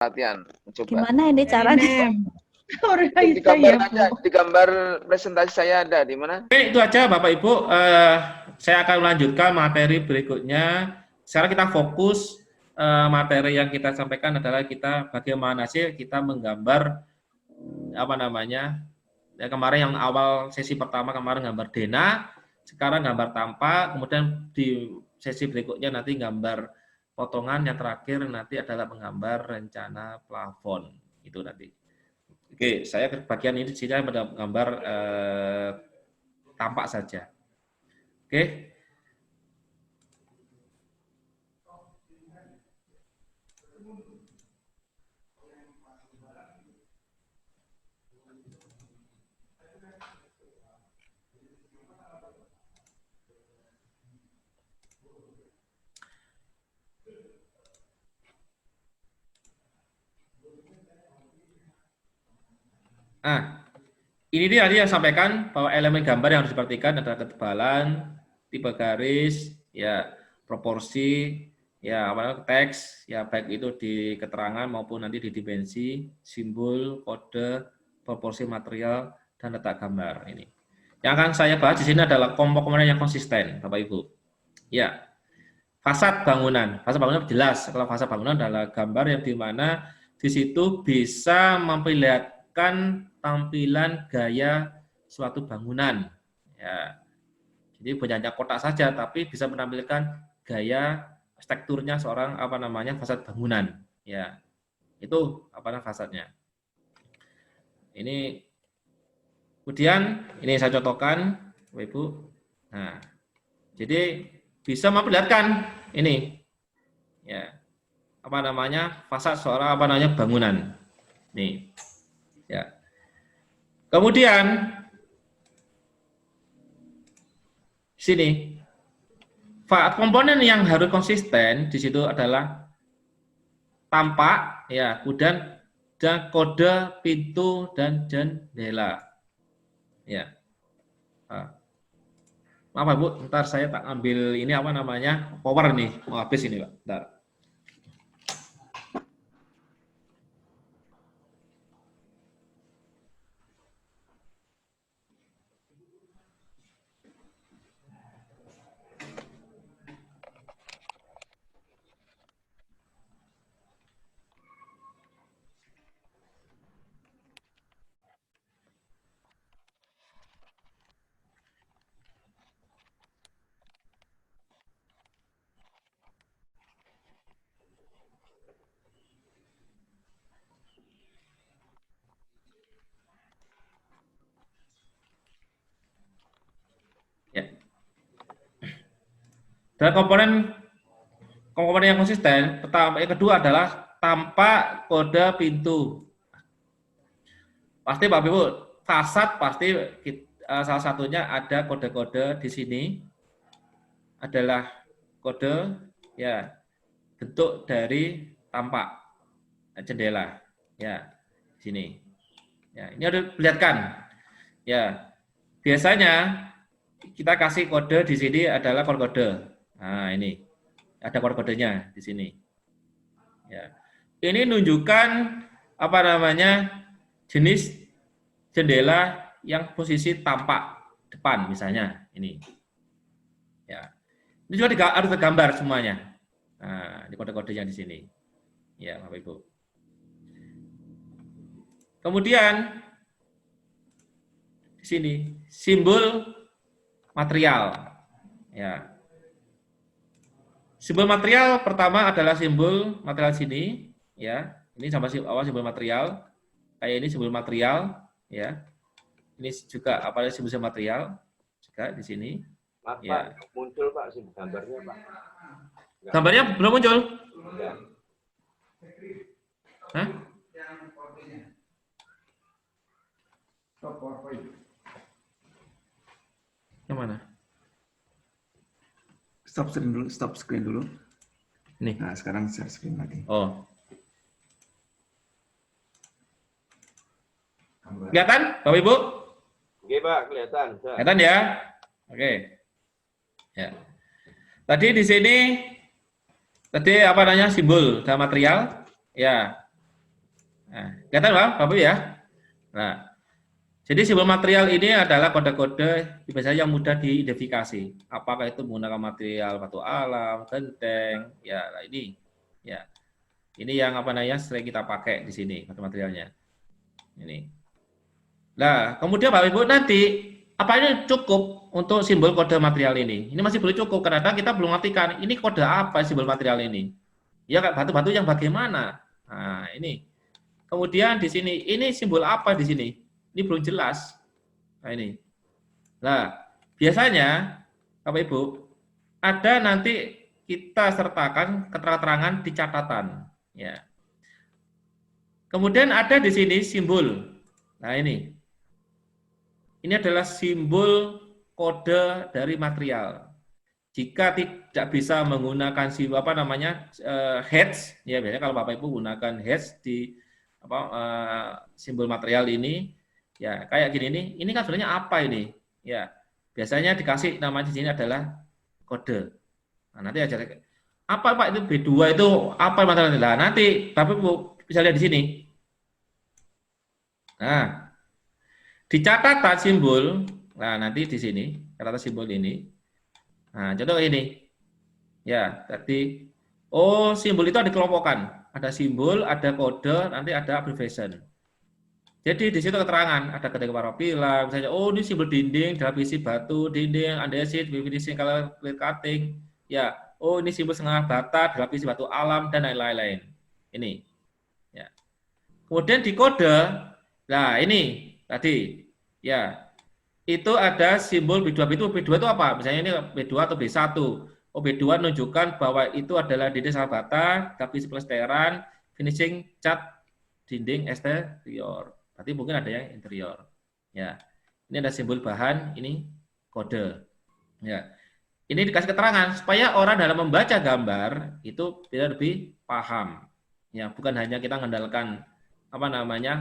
latihan. Coba. Gimana ini caranya? Di gambar presentasi saya ada di mana? Oke, itu aja Bapak Ibu. Saya akan melanjutkan materi berikutnya. Sekarang kita fokus materi yang kita sampaikan adalah kita bagaimana sih kita menggambar apa namanya? Ya, kemarin yang awal sesi pertama kemarin gambar denah, sekarang gambar tampak, kemudian di sesi berikutnya nanti gambar potongan, yang terakhir nanti adalah menggambar rencana plafon. Itu nanti. Oke, saya bagian ini di sini menggambar tampak saja. Oke. Nah, ini dia tadi yang sampaikan bahwa elemen gambar yang harus diperhatikan adalah ketebalan, tipe garis, ya proporsi, ya apa teks, ya baik itu di keterangan maupun nanti di dimensi, simbol, kode, proporsi material dan letak gambar ini. Yang akan saya bahas di sini adalah komponen yang konsisten, Bapak Ibu. Ya, fasad bangunan. Fasad bangunan jelas. Kalau fasad bangunan adalah gambar yang dimana di situ bisa memperlihatkan tampilan gaya suatu bangunan. Ya, jadi bukan hanya kotak saja, tapi bisa menampilkan gaya strukturnya seorang apa namanya fasad bangunan. Ya, itu apa namanya fasadnya. Ini kemudian ini saya contohkan, Bapak Ibu. Nah, jadi bisa memperlihatkan ini, ya apa namanya fasad seorang apa namanya bangunan. Nih, ya. Kemudian sini komponen yang harus konsisten di situ adalah tampak, ya, kemudian dan kode pintu dan jendela, ya. Maaf Bu, ntar saya tak ambil ini apa namanya power nih, mau habis ini Pak. Ntar. Ya. Dan komponen yang konsisten, pertama, yang kedua adalah tampak kode pintu. Pasti Bapak Ibu, fasad pasti salah satunya ada kode-kode di sini adalah kode, ya, bentuk dari tampak jendela, ya, di sini. Ya, ini harus dilihatkan. Ya, biasanya kita kasih kode di sini adalah kode. Nah, ini ada kode-kodenya di sini. Ya. Ini menunjukkan apa namanya jenis jendela yang posisi tampak depan misalnya ini. Ya. Ini juga harus tergambar semuanya. Nah, ini kode-kodenya di sini. Ya, Bapak Ibu. Kemudian di sini simbol material. Ya. Simbol material pertama adalah simbol material sini, ya. Ini sama awal simbol material. Kayak ini simbol material, ya. Ini juga apa simbol material juga di sini. Maaf, ya. Pak, muncul Pak simbol gambarnya, Pak. Gambarnya belum muncul? Ya. Hah? Yang mana? Stop screen dulu. Nih. Nah, sekarang share screen lagi. Oh. Kelihatan, Bapak Ibu? Oke, Pak, kelihatan. Kelihatan ya? Oke. Ya. Tadi di sini tadi apa namanya simbol dan material, ya. Nah, kelihatan Bapak Ibu ya? Nah, jadi simbol material ini adalah kode-kode biasanya yang mudah diidentifikasi. Apakah itu menggunakan material batu alam, genteng, ya nah ini, ya ini yang apa namanya sering kita pakai di sini materialnya. Ini. Nah, kemudian Bapak Ibu nanti apa ini cukup untuk simbol kode material ini? Ini masih belum cukup karena kita belum artikan ini kode apa simbol material ini. Ya kan batu-batu yang bagaimana? Nah, ini. Kemudian di sini ini simbol apa di sini? Ini belum jelas. Nah, ini. Nah, biasanya Bapak Ibu ada nanti kita sertakan keterangan di catatan, ya. Kemudian ada di sini simbol. Nah, ini. Ini adalah simbol kode dari material. Jika tidak bisa menggunakan simbol apa namanya heads, ya biasanya kalau Bapak Ibu gunakan heads di apa simbol material ini, ya kayak gini nih. Ini kan sebenarnya apa ini? Ya biasanya dikasih nama di sini adalah kode. Nah, nanti aja apa Pak itu B2 itu apa materialnya? Nah, nanti Bapak Ibu bisa lihat di sini. Nah, di catatan simbol, nah nanti di sini catatan simbol ini. Nah, contoh ini. Ya, tadi oh simbol itu ada dikelompokkan. Ada simbol, ada kode, nanti ada abbreviation. Jadi di situ keterangan, ada ketika parapila, misalnya oh ini simbol dinding, dilapisi batu, dinding, andesit, finishing color clear cutting. Ya, oh ini simbol setengah bata, dilapisi batu alam dan lain-lain. Ini. Ya. Kemudian di kode, nah ini tadi ya. Itu ada simbol B2. B2 itu apa? Misalnya ini B2 atau B1. Oh, B2 menunjukkan bahwa itu adalah dinding setengah bata, tapi plesteran, finishing cat dinding eksterior. Berarti mungkin ada yang interior. Ya. Ini ada simbol bahan, ini kode. Ya. Ini dikasih keterangan supaya orang dalam membaca gambar itu bisa lebih paham. Ya, bukan hanya kita mengandalkan apa namanya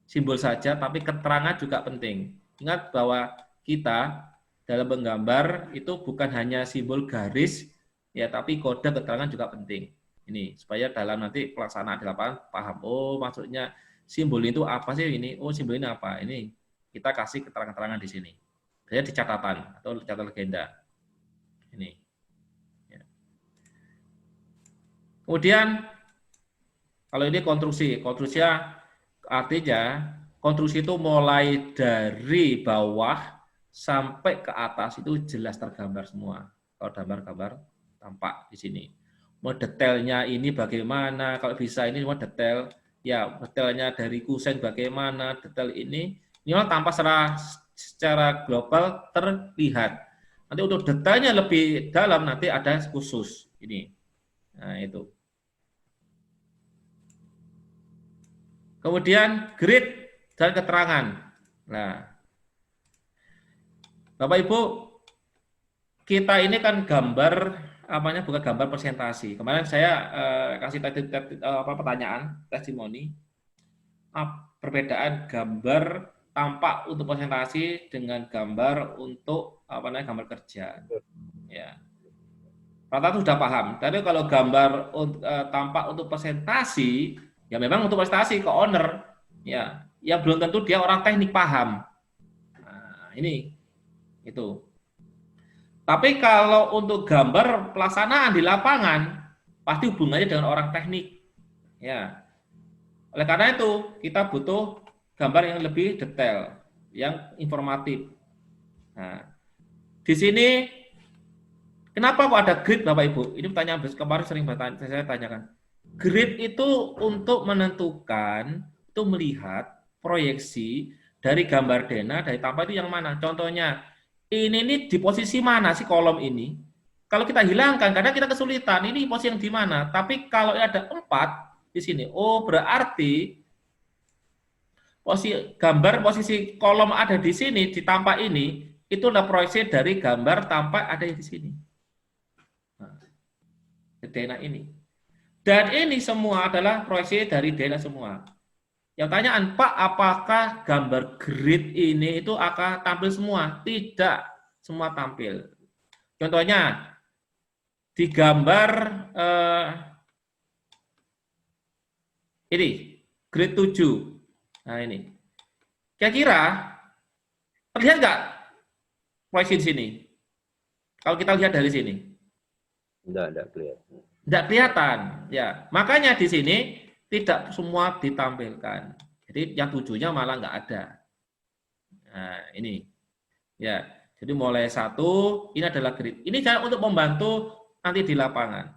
simbol saja, tapi keterangan juga penting. Ingat bahwa kita dalam menggambar itu bukan hanya simbol garis, ya, tapi kode keterangan juga penting. Ini supaya dalam nanti pelaksanaan di lapangan paham. Oh, maksudnya simbol itu apa sih ini? Oh, simbol ini apa? Ini kita kasih keterangan-keterangan di sini. Saya di catatan atau catatan legenda. Ini. Ya. Kemudian kalau ini konstruksinya artinya konstruksi itu mulai dari bawah sampai ke atas itu jelas tergambar semua. Kalau gambar-gambar tampak di sini. Mau detailnya ini bagaimana? Kalau bisa ini semua detail. Ya, detailnya dari kusen bagaimana? Detail ini tampak secara global terlihat. Nanti untuk detailnya lebih dalam nanti ada khusus ini. Nah, itu. Kemudian grid dan keterangan. Nah, Bapak Ibu, kita ini kan gambar, bukan gambar presentasi. Kemarin saya kasih pertanyaan, testimoni, perbedaan gambar tampak untuk presentasi dengan gambar untuk gambar kerja. Ya, rata-rata sudah paham. Tapi kalau gambar tampak untuk presentasi, ya memang untuk presentasi ke owner, ya. Yang belum tentu dia orang teknik paham. Nah, ini itu. Tapi kalau untuk gambar pelaksanaan di lapangan pasti hubungannya dengan orang teknik. Ya. Oleh karena itu, kita butuh gambar yang lebih detail, yang informatif. Nah, di sini kenapa kok ada grid Bapak Ibu? Ini pertanyaan kemarin sering saya tanyakan. Grid itu untuk menentukan, itu melihat proyeksi dari gambar Dena, dari tampak itu yang mana. Contohnya, ini nih di posisi mana sih kolom ini? Kalau kita hilangkan, karena kita kesulitan, ini posisi yang di mana? Tapi kalau ada 4 di sini, oh berarti posisi kolom ada di sini, di tampak ini, itu adalah proyeksi dari gambar tampak ada di sini. Nah, Dena ini. Dan ini semua adalah proyeksi dari Dena semua. Yang tanyaan, Pak, apakah gambar grid ini itu akan tampil semua? Tidak, semua tampil. Contohnya, di gambar Ini grade 7. Nah ini. Kira-kira terlihat nggak proyeksi di sini? Kalau kita lihat dari sini. Enggak kelihatan. Tidak kelihatan, ya. Makanya di sini tidak semua ditampilkan. Jadi yang 7-nya malah nggak ada. Nah, ini. Ya, jadi mulai 1, ini adalah grid. Ini cara untuk membantu nanti di lapangan.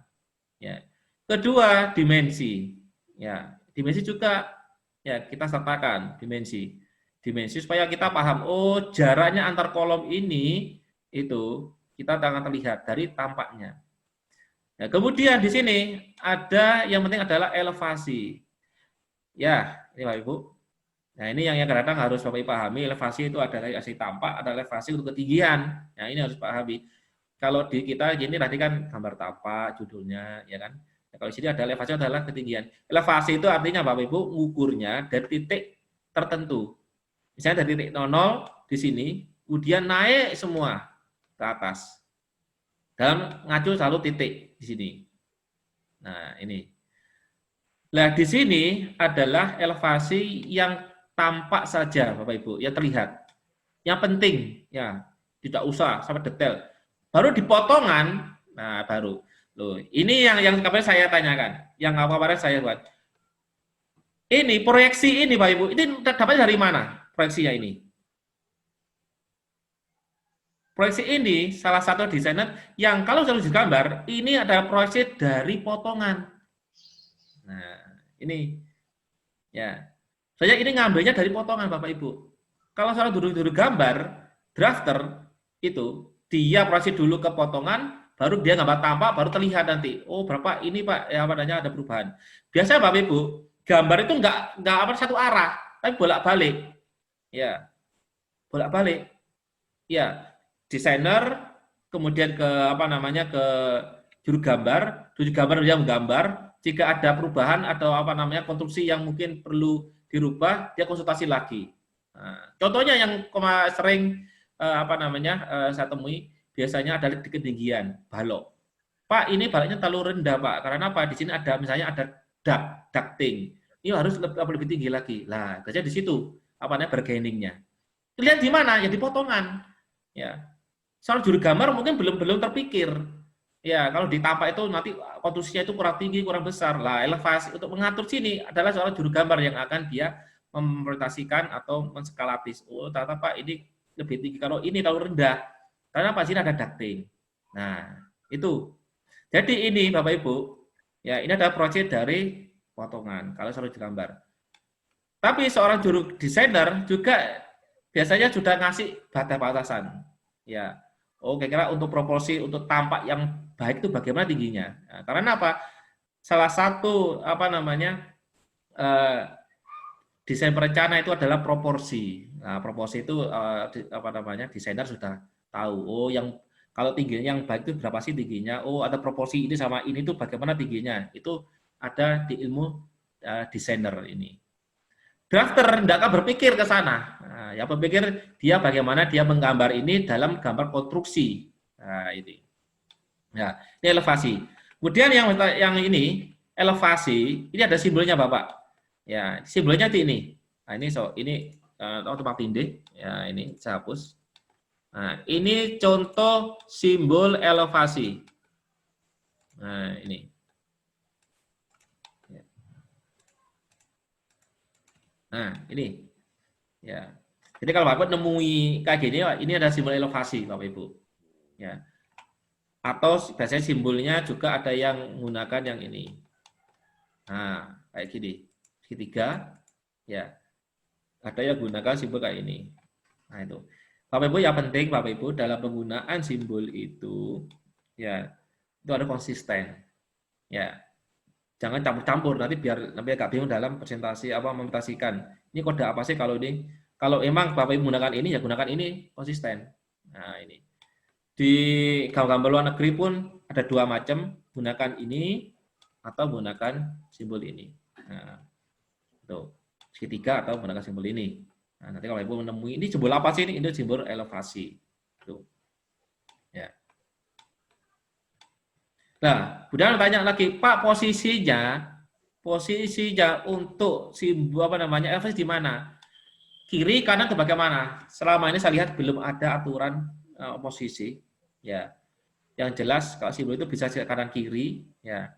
Ya. Kedua, dimensi. Ya, dimensi juga ya kita sertakan dimensi. Dimensi supaya kita paham, oh jaraknya antar kolom ini itu kita akan terlihat dari tampaknya. Nah, kemudian di sini ada yang penting adalah elevasi. Ya, ini Bapak Ibu. Nah, ini yang kadang harus Bapak Ibu pahami, elevasi itu ada elevasi tampak, ada elevasi untuk ketinggian. Nah, ini harus pahami. Kalau di kita gini tadi kan gambar tapak judulnya, ya kan. Nah, kalau di sini ada elevasi adalah ketinggian. Elevasi itu artinya Bapak Ibu ngukurnya dari titik tertentu. Misalnya dari titik 00 di sini, kemudian naik semua ke atas. Dalam ngacu selalu titik di sini. Nah, ini. Nah, di sini adalah elevasi yang tampak saja, Bapak Ibu, yang terlihat. Yang penting, ya, tidak usah sampai detail. Baru di potongan, nah baru. Loh, ini yang kemarin saya tanyakan, yang kemarin saya buat. Ini proyeksi ini, Bapak Ibu, ini dapatnya dari mana proyeksinya ini? Proyeksi ini salah satu desainer yang kalau selalu digambar, ini adalah proyeksi dari potongan. Nah, ini ya. Saya ini ngambilnya dari potongan Bapak Ibu. Kalau salah dulu gambar, drafter itu dia proyeksi dulu ke potongan, baru dia gambar tampak, baru terlihat nanti. Oh, berapa ini Pak, ya padanya ada perubahan. Biasanya Bapak Ibu, gambar itu enggak apa satu arah, tapi bolak-balik. Ya. Bolak-balik. Ya. Desainer, kemudian ke ke juru gambar dia menggambar, jika ada perubahan atau konstruksi yang mungkin perlu dirubah, dia konsultasi lagi. Nah, contohnya yang sering saya temui biasanya adalah di ketinggian balok. Pak, ini baloknya terlalu rendah, Pak. Karena apa? Di sini ada misalnya ada ducting. Ini harus lebih tinggi lagi. Lah, biasanya di situ bargainingnya. Lihat di mana? Ya di potongan. Ya. Soal juru gambar mungkin belum terpikir. Ya, kalau ditampak itu nanti konstruksinya itu kurang tinggi, kurang besar. Lah, elevasi untuk mengatur sini adalah soal juru gambar yang akan dia mempresentasikan atau menskalatis. Oh, ternyata Pak ini lebih tinggi kalau ini terlalu rendah. Karena Pak sini ada ducting. Nah, itu. Jadi ini Bapak Ibu, ya ini adalah proyek dari potongan kalau soal juru gambar. Tapi seorang juru desainer juga biasanya sudah ngasih batas-batasan. Ya. Oh, kira-kira untuk proporsi untuk tampak yang baik itu bagaimana tingginya? Nah, karena apa? Salah satu desain perencana itu adalah proporsi. Nah, proporsi itu desainer sudah tahu. Oh, yang kalau tingginya yang baik itu berapa sih tingginya? Oh, ada proporsi ini sama ini tuh bagaimana tingginya? Itu ada di ilmu desainer ini. Drafter tidak akan berpikir ke sana. Nah, yang berpikir dia bagaimana dia menggambar ini dalam gambar konstruksi. Nah, ini. Ya, ini elevasi. Kemudian yang ini elevasi, ini ada simbolnya Bapak. Ya, simbolnya ini. Nah, ini tempat tindih. Ya, ini saya hapus. Nah, ini contoh simbol elevasi. Nah, ini. Nah, ini. Ya. Jadi kalau Bapak nemui kayak gini, ini ada simbol elevasi, Bapak Ibu. Ya. Atau biasanya simbolnya juga ada yang menggunakan yang ini. Nah, kayak gini. Segitiga. Ya. Ada yang gunakan simbol kayak ini. Nah, itu. Bapak Ibu yang penting Bapak Ibu dalam penggunaan simbol itu ya, itu ada konsisten. Ya. Jangan campur-campur nanti biar agak bingung dalam presentasi mempresentasikan. Ini kode apa sih kalau ini? Kalau emang Bapak Ibu menggunakan ini ya gunakan ini konsisten. Nah, ini. Di gambar luar negeri pun ada dua macam, gunakan ini atau gunakan simbol ini. Nah, itu segitiga atau menggunakan simbol ini. Nah, nanti kalau Ibu menemui ini simbol apa sih ini? Ini simbol elevasi. Tuh. Ya. Nah, kemudian tanya lagi, Pak posisinya posisinya untuk simbol apa namanya elevasi di mana? Kiri, kanan, atau bagaimana? Selama ini saya lihat belum ada aturan posisi. Ya, yang jelas kalau simbol itu bisa kanan kiri, ya.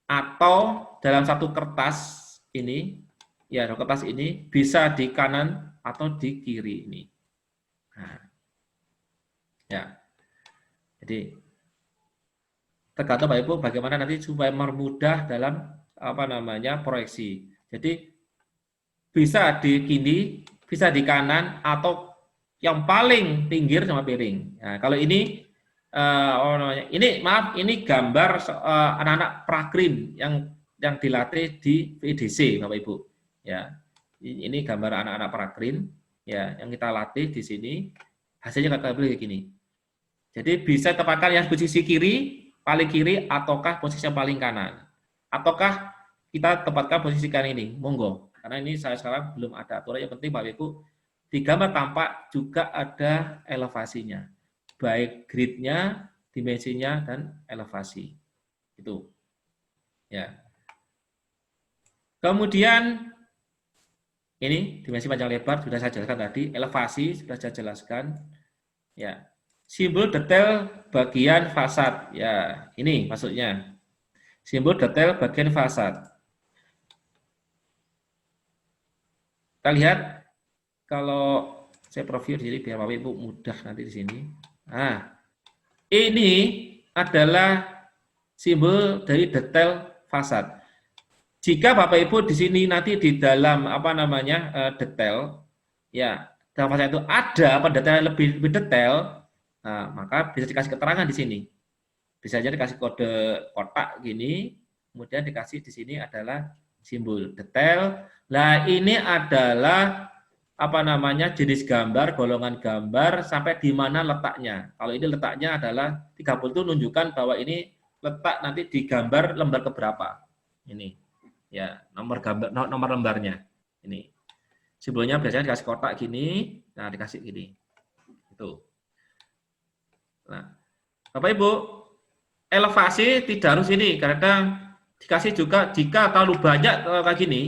Atau dalam satu kertas ini, ya kertas ini bisa di kanan atau di kiri ini. Nah, ya, jadi tergantung Bapak Ibu bagaimana nanti supaya mempermudah dalam apa namanya proyeksi. Jadi bisa di kiri, bisa di kanan, atau yang paling pinggir sama piring. Nah, kalau ini, ini gambar anak-anak prakrim yang dilatih di VDC, Bapak Ibu. Ya, ini gambar anak-anak prakrim, ya, yang kita latih di sini. Hasilnya kata beliau kayak gini. Jadi bisa tempatkan yang posisi kiri, paling kiri, ataukah posisi yang paling kanan, ataukah kita tempatkan posisi kanan ini, monggo. Karena ini saya sekarang belum ada aturan. Yang penting Bapak Ibu di gambar tampak juga ada elevasinya, baik gridnya, dimensinya, dan elevasi. Itu. Ya. Kemudian ini dimensi panjang lebar sudah saya jelaskan tadi, elevasi sudah saya jelaskan. Ya. Simbol detail bagian fasad. Ya, ini maksudnya. Simbol detail bagian fasad. Kita lihat kalau saya profil di sini biar Bapak Ibu mudah nanti di sini. Nah, ini adalah simbol dari detail fasad. Jika Bapak Ibu di sini nanti di dalam apa namanya detail, ya dalam fasad itu ada pendetailan lebih detail, nah, maka bisa dikasih keterangan di sini. Bisa jadi dikasih kode kotak gini, kemudian dikasih di sini adalah simbol detail. Nah, ini adalah apa namanya jenis gambar, golongan gambar, sampai di mana letaknya. Kalau ini letaknya adalah 30 itu menunjukkan bahwa ini letak nanti di gambar lembar keberapa. Ini ya nomor gambar, nomor lembarnya. Ini simbolnya biasanya dikasih kotak gini, nah dikasih gini. Itu. Nah, Bapak Ibu, elevasi tidak harus ini, karena dikasih juga jika terlalu banyak kayak gini,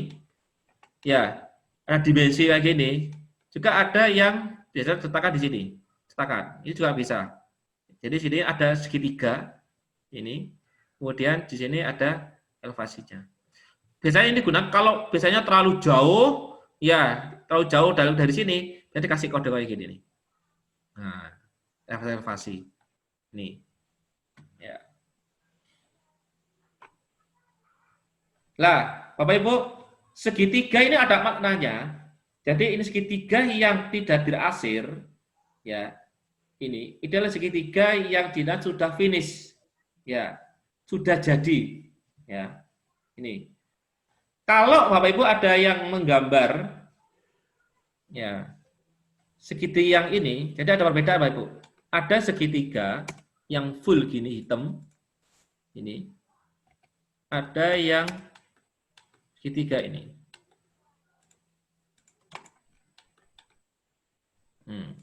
ya ada dimensi kayak gini, juga ada yang biasanya cetakan di sini, cetakan, ini juga bisa. Jadi sini ada segitiga, ini, kemudian di sini ada elevasinya. Biasanya ini digunakan kalau biasanya terlalu jauh, ya terlalu jauh dari sini, jadi kasih kode kayak gini nih. Nah, elevasi, nih, ya. Lah, Bapak Ibu, segitiga ini ada maknanya. Jadi ini segitiga yang tidak dirasir, ya. Ini adalah segitiga yang Dinan sudah finish, ya, sudah jadi, ya. Ini. Kalau Bapak Ibu ada yang menggambar, ya, segitiga yang ini, jadi ada perbedaan Bapak Ibu. Ada segitiga yang full gini hitam, ini. Ada yang segitiga ini.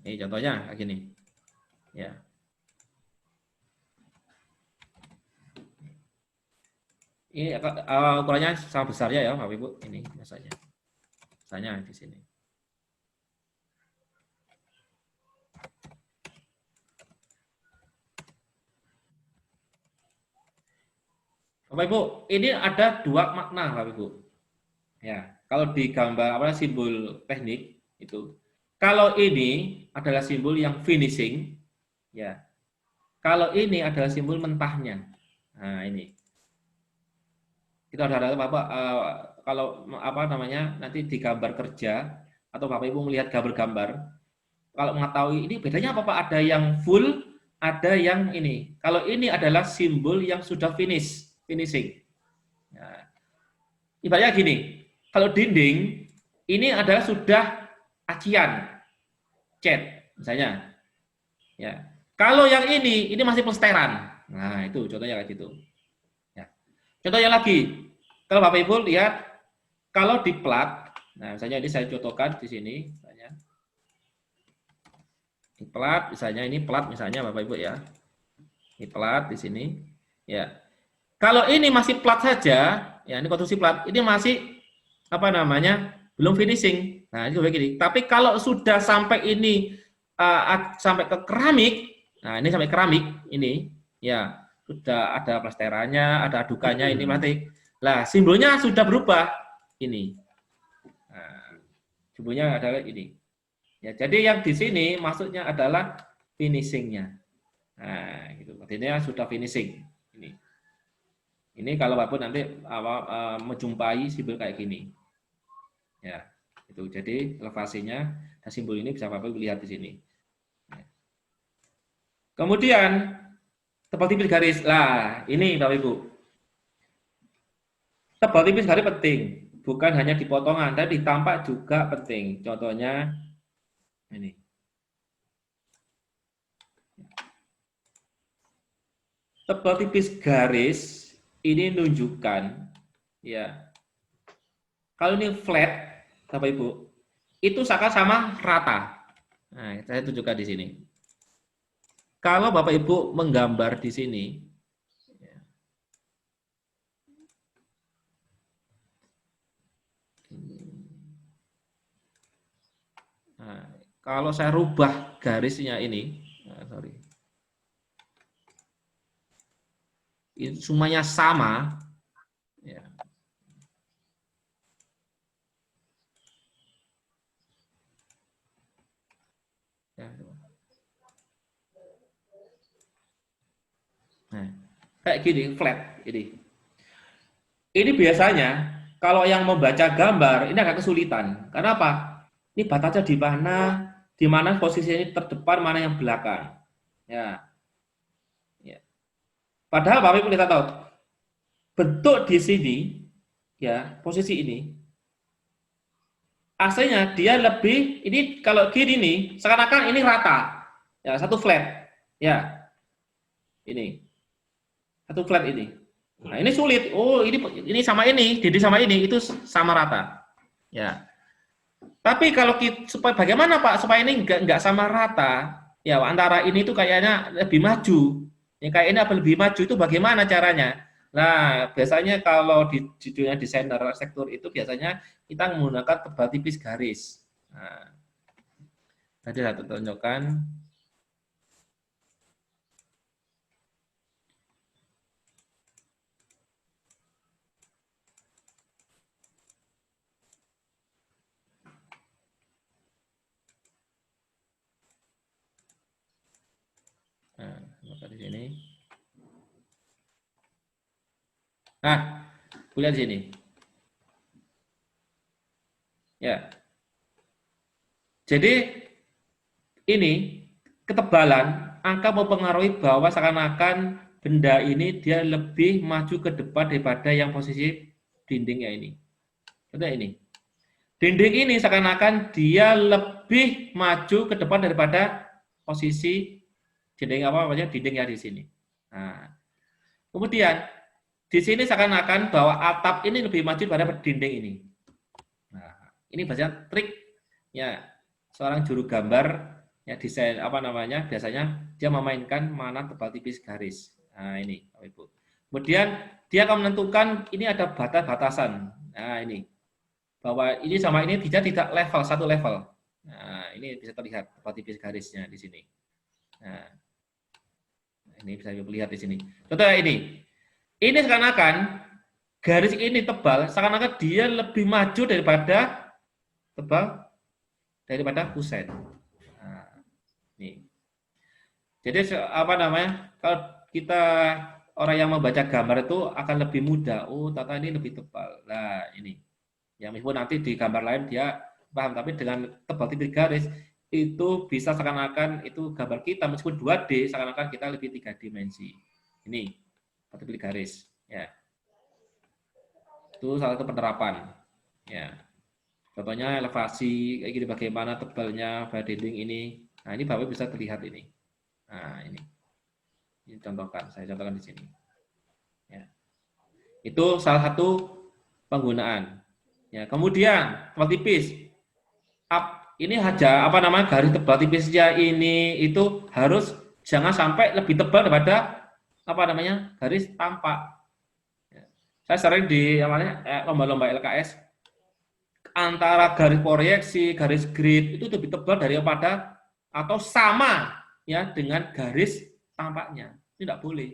Ini contohnya kayak gini. Ya. Ini ukurannya sama besarnya ya, Bapak Ibu. Ini biasanya. Misalnya di sini. Bapak Ibu, ini ada dua makna, Bapak Ibu. Ya, kalau di gambar apa simbol teknik itu, kalau ini adalah simbol yang finishing, ya. Kalau ini adalah simbol mentahnya. Nah, ini. Kita harap Bapak kalau apa namanya nanti di gambar kerja atau Bapak Ibu melihat gambar-gambar, kalau mengetahui ini bedanya apa Pak? Ada yang full, ada yang ini. Kalau ini adalah simbol yang sudah finishing. Nah, ibaratnya gini. Kalau dinding, ini adalah sudah acian, cat, misalnya. Ya. Kalau yang ini masih plesteran. Nah, itu contohnya kayak gitu. Ya. Contohnya lagi, kalau Bapak Ibu lihat, kalau di plat, nah misalnya ini saya contohkan di sini, misalnya. Ini plat, misalnya ini plat, misalnya Bapak Ibu ya. Ini plat di sini, ya. Kalau ini masih plat saja, ya ini konstruksi plat, ini masih apa namanya, belum finishing. Nah, ini begini. Tapi kalau sudah sampai ini sampai ke keramik, nah ini sampai keramik ini, ya sudah ada plasterannya, ada adukannya, ini mati. Lah, simbolnya sudah berubah ini. Nah, simbolnya adalah ini. Ya, jadi yang di sini maksudnya adalah finishingnya. Nah, gitu. Artinya sudah finishing. Ini kalau Bapak nanti menjumpai simbol kayak gini. Ya, itu. Jadi elevasinya dan simbol ini bisa Bapak lihat di sini. Ya. Kemudian tebal tipis garis. Lah, ini Bapak Ibu. Tebal tipis garis penting, bukan hanya di potongan, tapi ditampak juga penting. Contohnya ini. Tebal tipis garis ini menunjukkan, ya, kalau ini flat, Bapak Ibu, itu sama rata. Nah, saya tunjukkan di sini. Kalau Bapak Ibu menggambar di sini, ya. Nah, kalau saya rubah garisnya ini, sorry. Ini semuanya sama, ya. Nah, kayak gini, flat ini. Ini biasanya kalau yang membaca gambar ini agak kesulitan. Karena apa? Ini batasnya di mana posisinya ini terdepan, mana yang belakang. Ya. Padahal Bapak Ibu kita tahu bentuk di sini, ya posisi ini, aslinya dia lebih ini kalau gini nih seakan-akan ini rata, ya satu flat, ya ini satu flat ini. Nah ini sulit. Oh ini sama ini, jadi sama ini itu sama rata, ya. Tapi kalau kita supaya bagaimana Pak supaya ini nggak sama rata, ya antara ini tuh kayaknya lebih maju. Yang kayak ini apa lebih maju itu bagaimana caranya? Nah, biasanya kalau di dunia desainer arsitektur itu biasanya kita menggunakan tebal tipis garis. Nah, tadi saya tunjukkan. Nah, maka di sini. Nah, lihat di sini. Ya. Jadi ini ketebalan angka mempengaruhi bahwa seakan-akan benda ini dia lebih maju ke depan daripada yang posisi dindingnya ini. Contoh ini. Dinding ini seakan-akan dia lebih maju ke depan daripada posisi dinding dindingnya di sini. Nah, kemudian di sini seakan-akan bahwa atap ini lebih maju daripada dinding ini. Nah, ini biasanya trik ya seorang juru gambar ya desain biasanya dia memainkan mana tebal tipis garis. Nah, ini Bapak Ibu. Kemudian dia akan menentukan ini ada batas-batasan. Nah, ini bahwa ini sama ini tidak level satu level. Nah, ini bisa terlihat tebal tipis garisnya di sini. Nah, ini bisa dilihat di sini. Contohnya ini. Ini seakan-akan garis ini tebal, seakan-akan dia lebih maju daripada kusen. Nah, ini. Jadi kalau kita orang yang membaca gambar itu akan lebih mudah. Oh, ternyata ini lebih tebal. Nah, ini. Ya meskipun nanti di gambar lain dia paham, tapi dengan tebal tipis garis itu bisa seakan-akan itu gambar kita meskipun 2D seakan-akan kita lebih 3 dimensi. Ini tebal tipis garis, ya. Itu salah satu penerapan, ya. Contohnya elevasi kayak gini bagaimana tebalnya pada dinding ini. Nah, ini Bapak bisa terlihat ini. Nah, ini. Ini saya contohkan di sini. Ya. Itu salah satu penggunaan. Ya, kemudian tebal tipis. Ini aja garis tebal tipisnya ini itu harus jangan sampai lebih tebal daripada garis tampak. Saya sering di lomba-lomba LKS, antara garis proyeksi, garis grid itu lebih tebal daripada atau sama ya dengan garis tampaknya. Ini tidak boleh.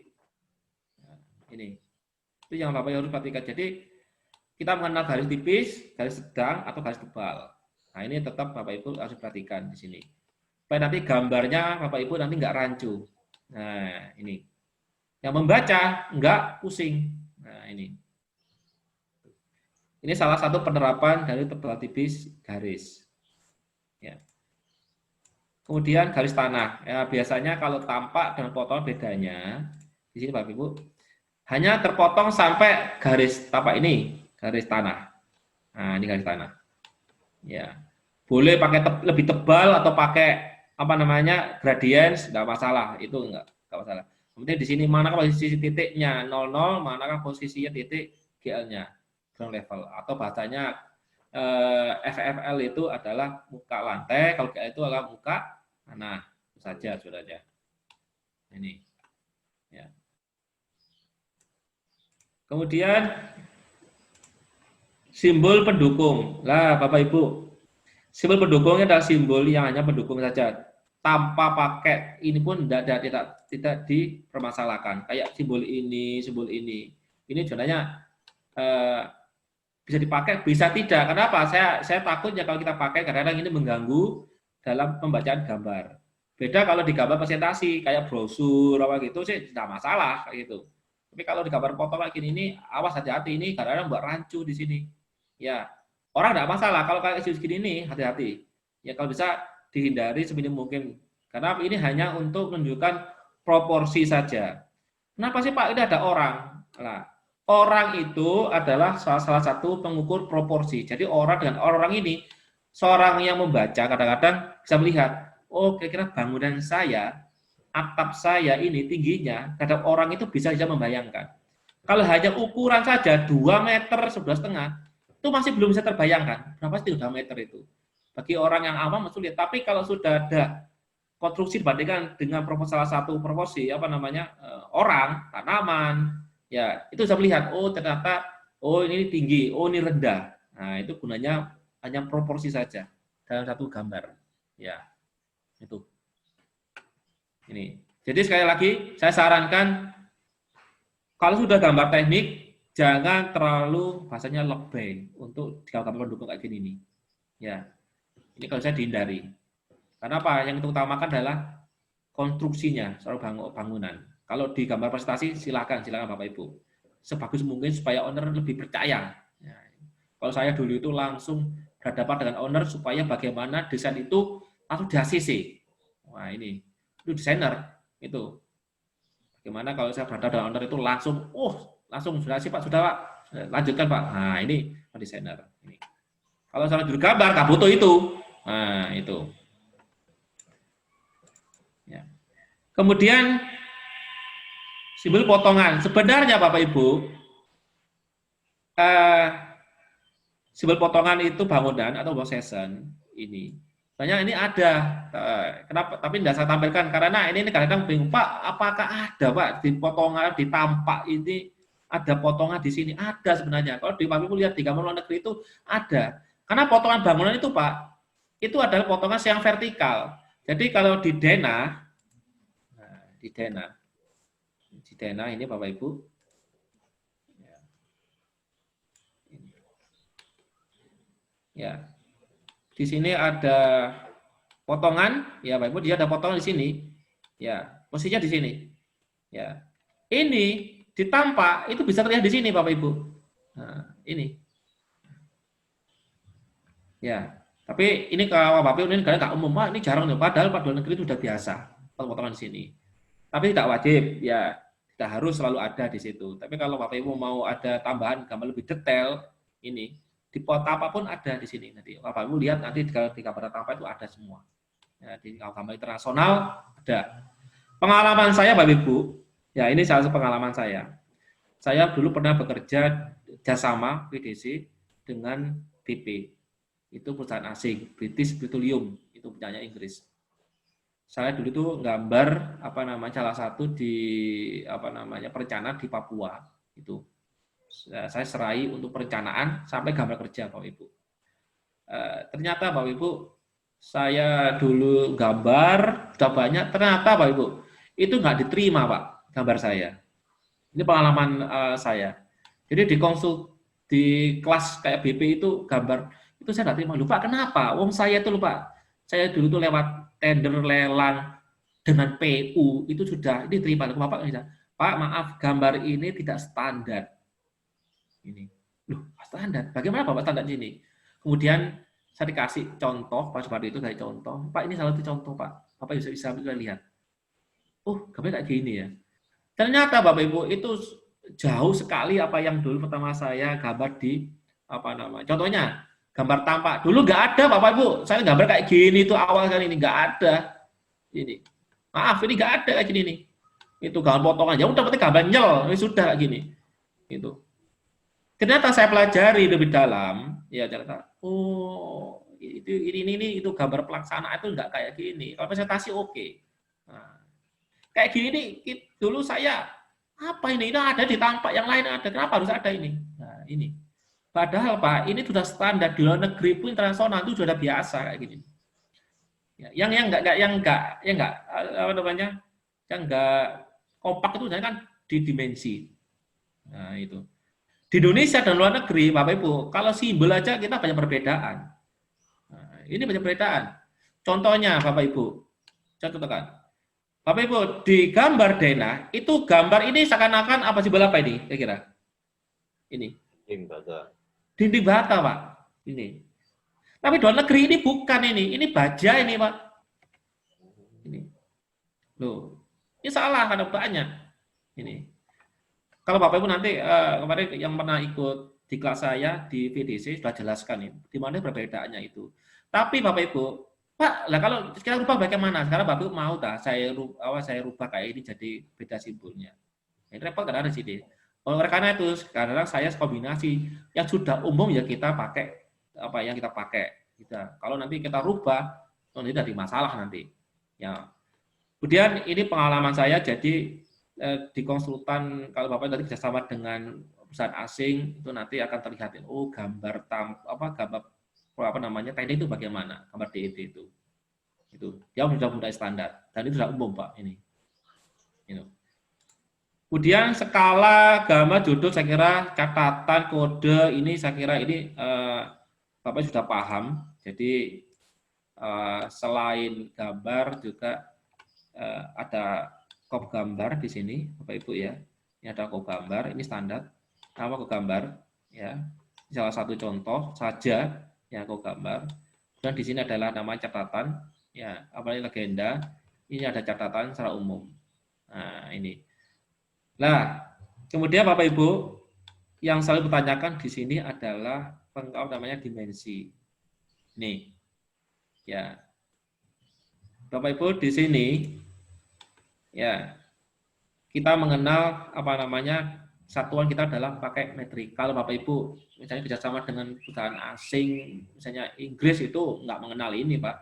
Nah, ini itu yang Bapak harus perhatikan. Jadi kita mengenal garis tipis, garis sedang atau garis tebal. Nah ini tetap Bapak Ibu harus perhatikan di sini. Supaya nanti gambarnya Bapak Ibu nanti nggak rancu. Nah ini yang membaca nggak pusing. Nah ini. Ini salah satu penerapan dari tebal tipis garis. Ya. Kemudian garis tanah. Ya, biasanya kalau tampak dan potongan bedanya, di sini Bapak Ibu, hanya terpotong sampai garis tapak ini, garis tanah. Nah, ini garis tanah. Ya. Boleh pakai lebih tebal atau pakai apa namanya gradients, nggak masalah. Itu nggak masalah. Kemudian di sini manakah posisi titiknya 00, manakah posisinya titik GL-nya. Ground level atau bahasanya FFL itu adalah muka lantai, kalau GL itu adalah muka tanah. Itu saja saudara. Ini. Ya. Kemudian simbol pendukung. Lah Bapak Ibu, simbol pendukungnya adalah simbol yang hanya pendukung saja. Tanpa pakai ini pun tidak dipermasalahkan. Kayak simbol ini, simbol ini. Ini sebenarnya bisa dipakai, bisa tidak. Kenapa? Saya takutnya kalau kita pakai kadang-kadang ini mengganggu dalam pembacaan gambar. Beda kalau di gambar presentasi kayak brosur apa gitu sih tidak masalah kayak gitu. Tapi kalau di gambar foto kayak gini ini awas hati-hati, ini kadang-kadang buat rancu di sini. Ya, orang tidak masalah kalau kayak segini ini hati-hati. Ya kalau bisa dihindari seminim mungkin. Karena ini hanya untuk menunjukkan proporsi saja. Kenapa sih Pak ini ada orang? Nah, orang itu adalah salah satu pengukur proporsi. Jadi orang dengan orang ini, seorang yang membaca kadang-kadang bisa melihat, oh kira-kira bangunan saya, atap saya ini tingginya, kadang orang itu bisa membayangkan. Kalau hanya ukuran saja 2 meter 11,5, itu masih belum bisa terbayangkan. Berapa sih 2 meter itu? Bagi orang yang awam sulit. Tapi kalau sudah ada konstruksi dibandingkan dengan salah satu proporsi, apa namanya, orang, tanaman, ya itu bisa melihat oh ternyata oh ini tinggi, oh ini rendah. Nah itu gunanya hanya proporsi saja dalam satu gambar. Ya itu. Ini. Jadi sekali lagi saya sarankan kalau sudah gambar teknik jangan terlalu bahasanya lebay untuk gambar pendukung kayak gini nih. Ya ini kalau saya dihindari. Karena apa? Yang kita utamakan adalah konstruksinya soal bangunan. Kalau di gambar presentasi silakan Bapak Ibu. Sebagus mungkin supaya owner lebih percaya. Ya. Kalau saya dulu itu langsung berhadapan dengan owner supaya bagaimana desain itu langsung di ACC. Wah ini desainer itu. Bagaimana kalau saya berhadapan dengan owner itu langsung sudah sih Pak, sudah Pak. Lanjutkan Pak. Nah ini desainer. Ini. Kalau saya juru gambar nggak butuh itu. Nah itu. Ya. Kemudian simbol potongan. Sebenarnya Bapak Ibu, simbol potongan itu bangunan atau season ini. Banyak ini ada. Kenapa? Tapi tidak saya tampilkan karena ini kadang-kadang bingung Pak, apakah ada Pak di potongan di tampak ini ada potongan di sini? Ada sebenarnya. Kalau di Bapak Ibu lihat di gambar luar negeri itu ada. Karena potongan bangunan itu Pak, itu adalah potongan yang vertikal. Jadi kalau di denah ini Bapak Ibu. Ya. Di sini ada potongan, ya Bapak Ibu, dia ada potongan di sini. Ya, posisinya di sini. Ya. Ini ditampak itu bisa terlihat di sini Bapak Ibu. Nah, ini. Ya. Tapi ini kalau Bapak Ibu ini nggak umum, ini jarang nih. Padahal Pak luar negeri itu sudah biasa potongan di sini. Tapi tidak wajib, ya tidak harus selalu ada di situ. Tapi kalau Bapak Ibu mau ada tambahan gambar lebih detail, ini di kota apapun ada di sini. Nanti Bapak Ibu lihat nanti di gambar apa itu ada semua. Ya, di gambar internasional ada. Pengalaman saya Bapak Ibu, ya ini salah satu pengalaman saya. Saya dulu pernah bekerja jasama PDC dengan BP. Itu perusahaan asing, British Petroleum, itu punyanya Inggris. Saya dulu itu gambar salah satu di perencanaan di Papua itu. saya serai untuk perencanaan sampai gambar kerja Bapak Ibu. Ternyata Bapak Ibu, saya dulu gambar sudah banyak, ternyata Bapak Ibu itu nggak diterima Pak gambar saya. Ini pengalaman saya. Jadi di kelas kayak BP itu gambar itu saya nggak terima. Lupa kenapa? Wong saya itu lupa. Saya dulu tuh lewat tender lelang dengan PU itu sudah diterima. Bapak Pak maaf gambar ini tidak standar. Ini, loh standar. Bagaimana Bapak standar ini? Kemudian saya dikasih contoh, Pak seperti itu dari contoh. Pak ini salah satu contoh Pak. Bapak bisa lihat. Oh gambar kayak gini ya. Ternyata Bapak Ibu itu jauh sekali apa yang dulu pertama saya gambar di contohnya gambar tampak. Dulu nggak ada Bapak Ibu. Saya gambar kayak gini tuh awal kali ini nggak ada. Ini maaf ini nggak ada kayak gini nih. Itu gambar potongan. Ya udah penting gambar nyel. Ini sudah kayak gini. Itu. Ternyata saya pelajari lebih dalam. Ya ternyata oh ini itu gambar pelaksanaan itu nggak kayak gini. Kalau presentasi oke. Nah, kayak gini nih dulu saya apa ini ada di tampak yang lain ada, kenapa harus ada ini? Nah ini padahal Pak ini sudah standar di luar negeri pun internasional itu sudah biasa kayak gini ya, yang enggak apa namanya yang enggak kompak itu kan di dimensi. Nah itu di Indonesia dan luar negeri Bapak Ibu kalau simbol aja kita banyak perbedaan. Nah, ini banyak perbedaan contohnya Bapak Ibu contohkan Bapak Ibu, di gambar Dena, itu gambar ini seakan-akan apa simbol apa ini, kira-kira? Ini. Dinding bata, Pak. Ini. Tapi di luar negeri ini bukan ini baja ini, Pak. Ini. Loh, ini salah, ada banyak. Ini. Kalau Bapak Ibu nanti, kemarin yang pernah ikut di kelas saya, di VDC, sudah jelaskan ini, di mana perbedaannya itu. Tapi Bapak Ibu, Pak, lah kalau kita rubah bagaimana? Sekarang Bapak mau tak saya rubah kayak ini jadi beda simbolnya. Ini repot kan ada di sini. Oleh karena itu sekarang saya kombinasi yang sudah umum ya kita pakai apa yang kita pakai. Kalau nanti kita rubah, nanti jadi masalah nanti. Ya. Kemudian ini pengalaman saya jadi di konsultan kalau Bapak nanti kerjasama dengan perusahaan asing itu nanti akan terlihat gambar teknik itu bagaimana gambar DET itu yang sudah mulai standar dan itu sudah umum Pak ini. Kemudian skala gambar judul saya kira catatan kode ini saya kira ini Bapak sudah paham. Jadi selain gambar juga ada kop gambar di sini Bapak Ibu ya. Ini ada kop gambar ini standar nama kop gambar ya. Salah satu contoh saja ya kop gambar. Dan di sini adalah nama catatan ya, apalagi legenda. Ini ada catatan secara umum. Nah, ini. Nah, kemudian Bapak Ibu yang selalu bertanyakan di sini adalah dimensi. Nih. Ya. Bapak Ibu di sini ya kita mengenal satuan kita adalah pakai metrik. Kalau Bapak Ibu misalnya kerjasama dengan perusahaan asing, misalnya Inggris itu nggak mengenal ini, Pak.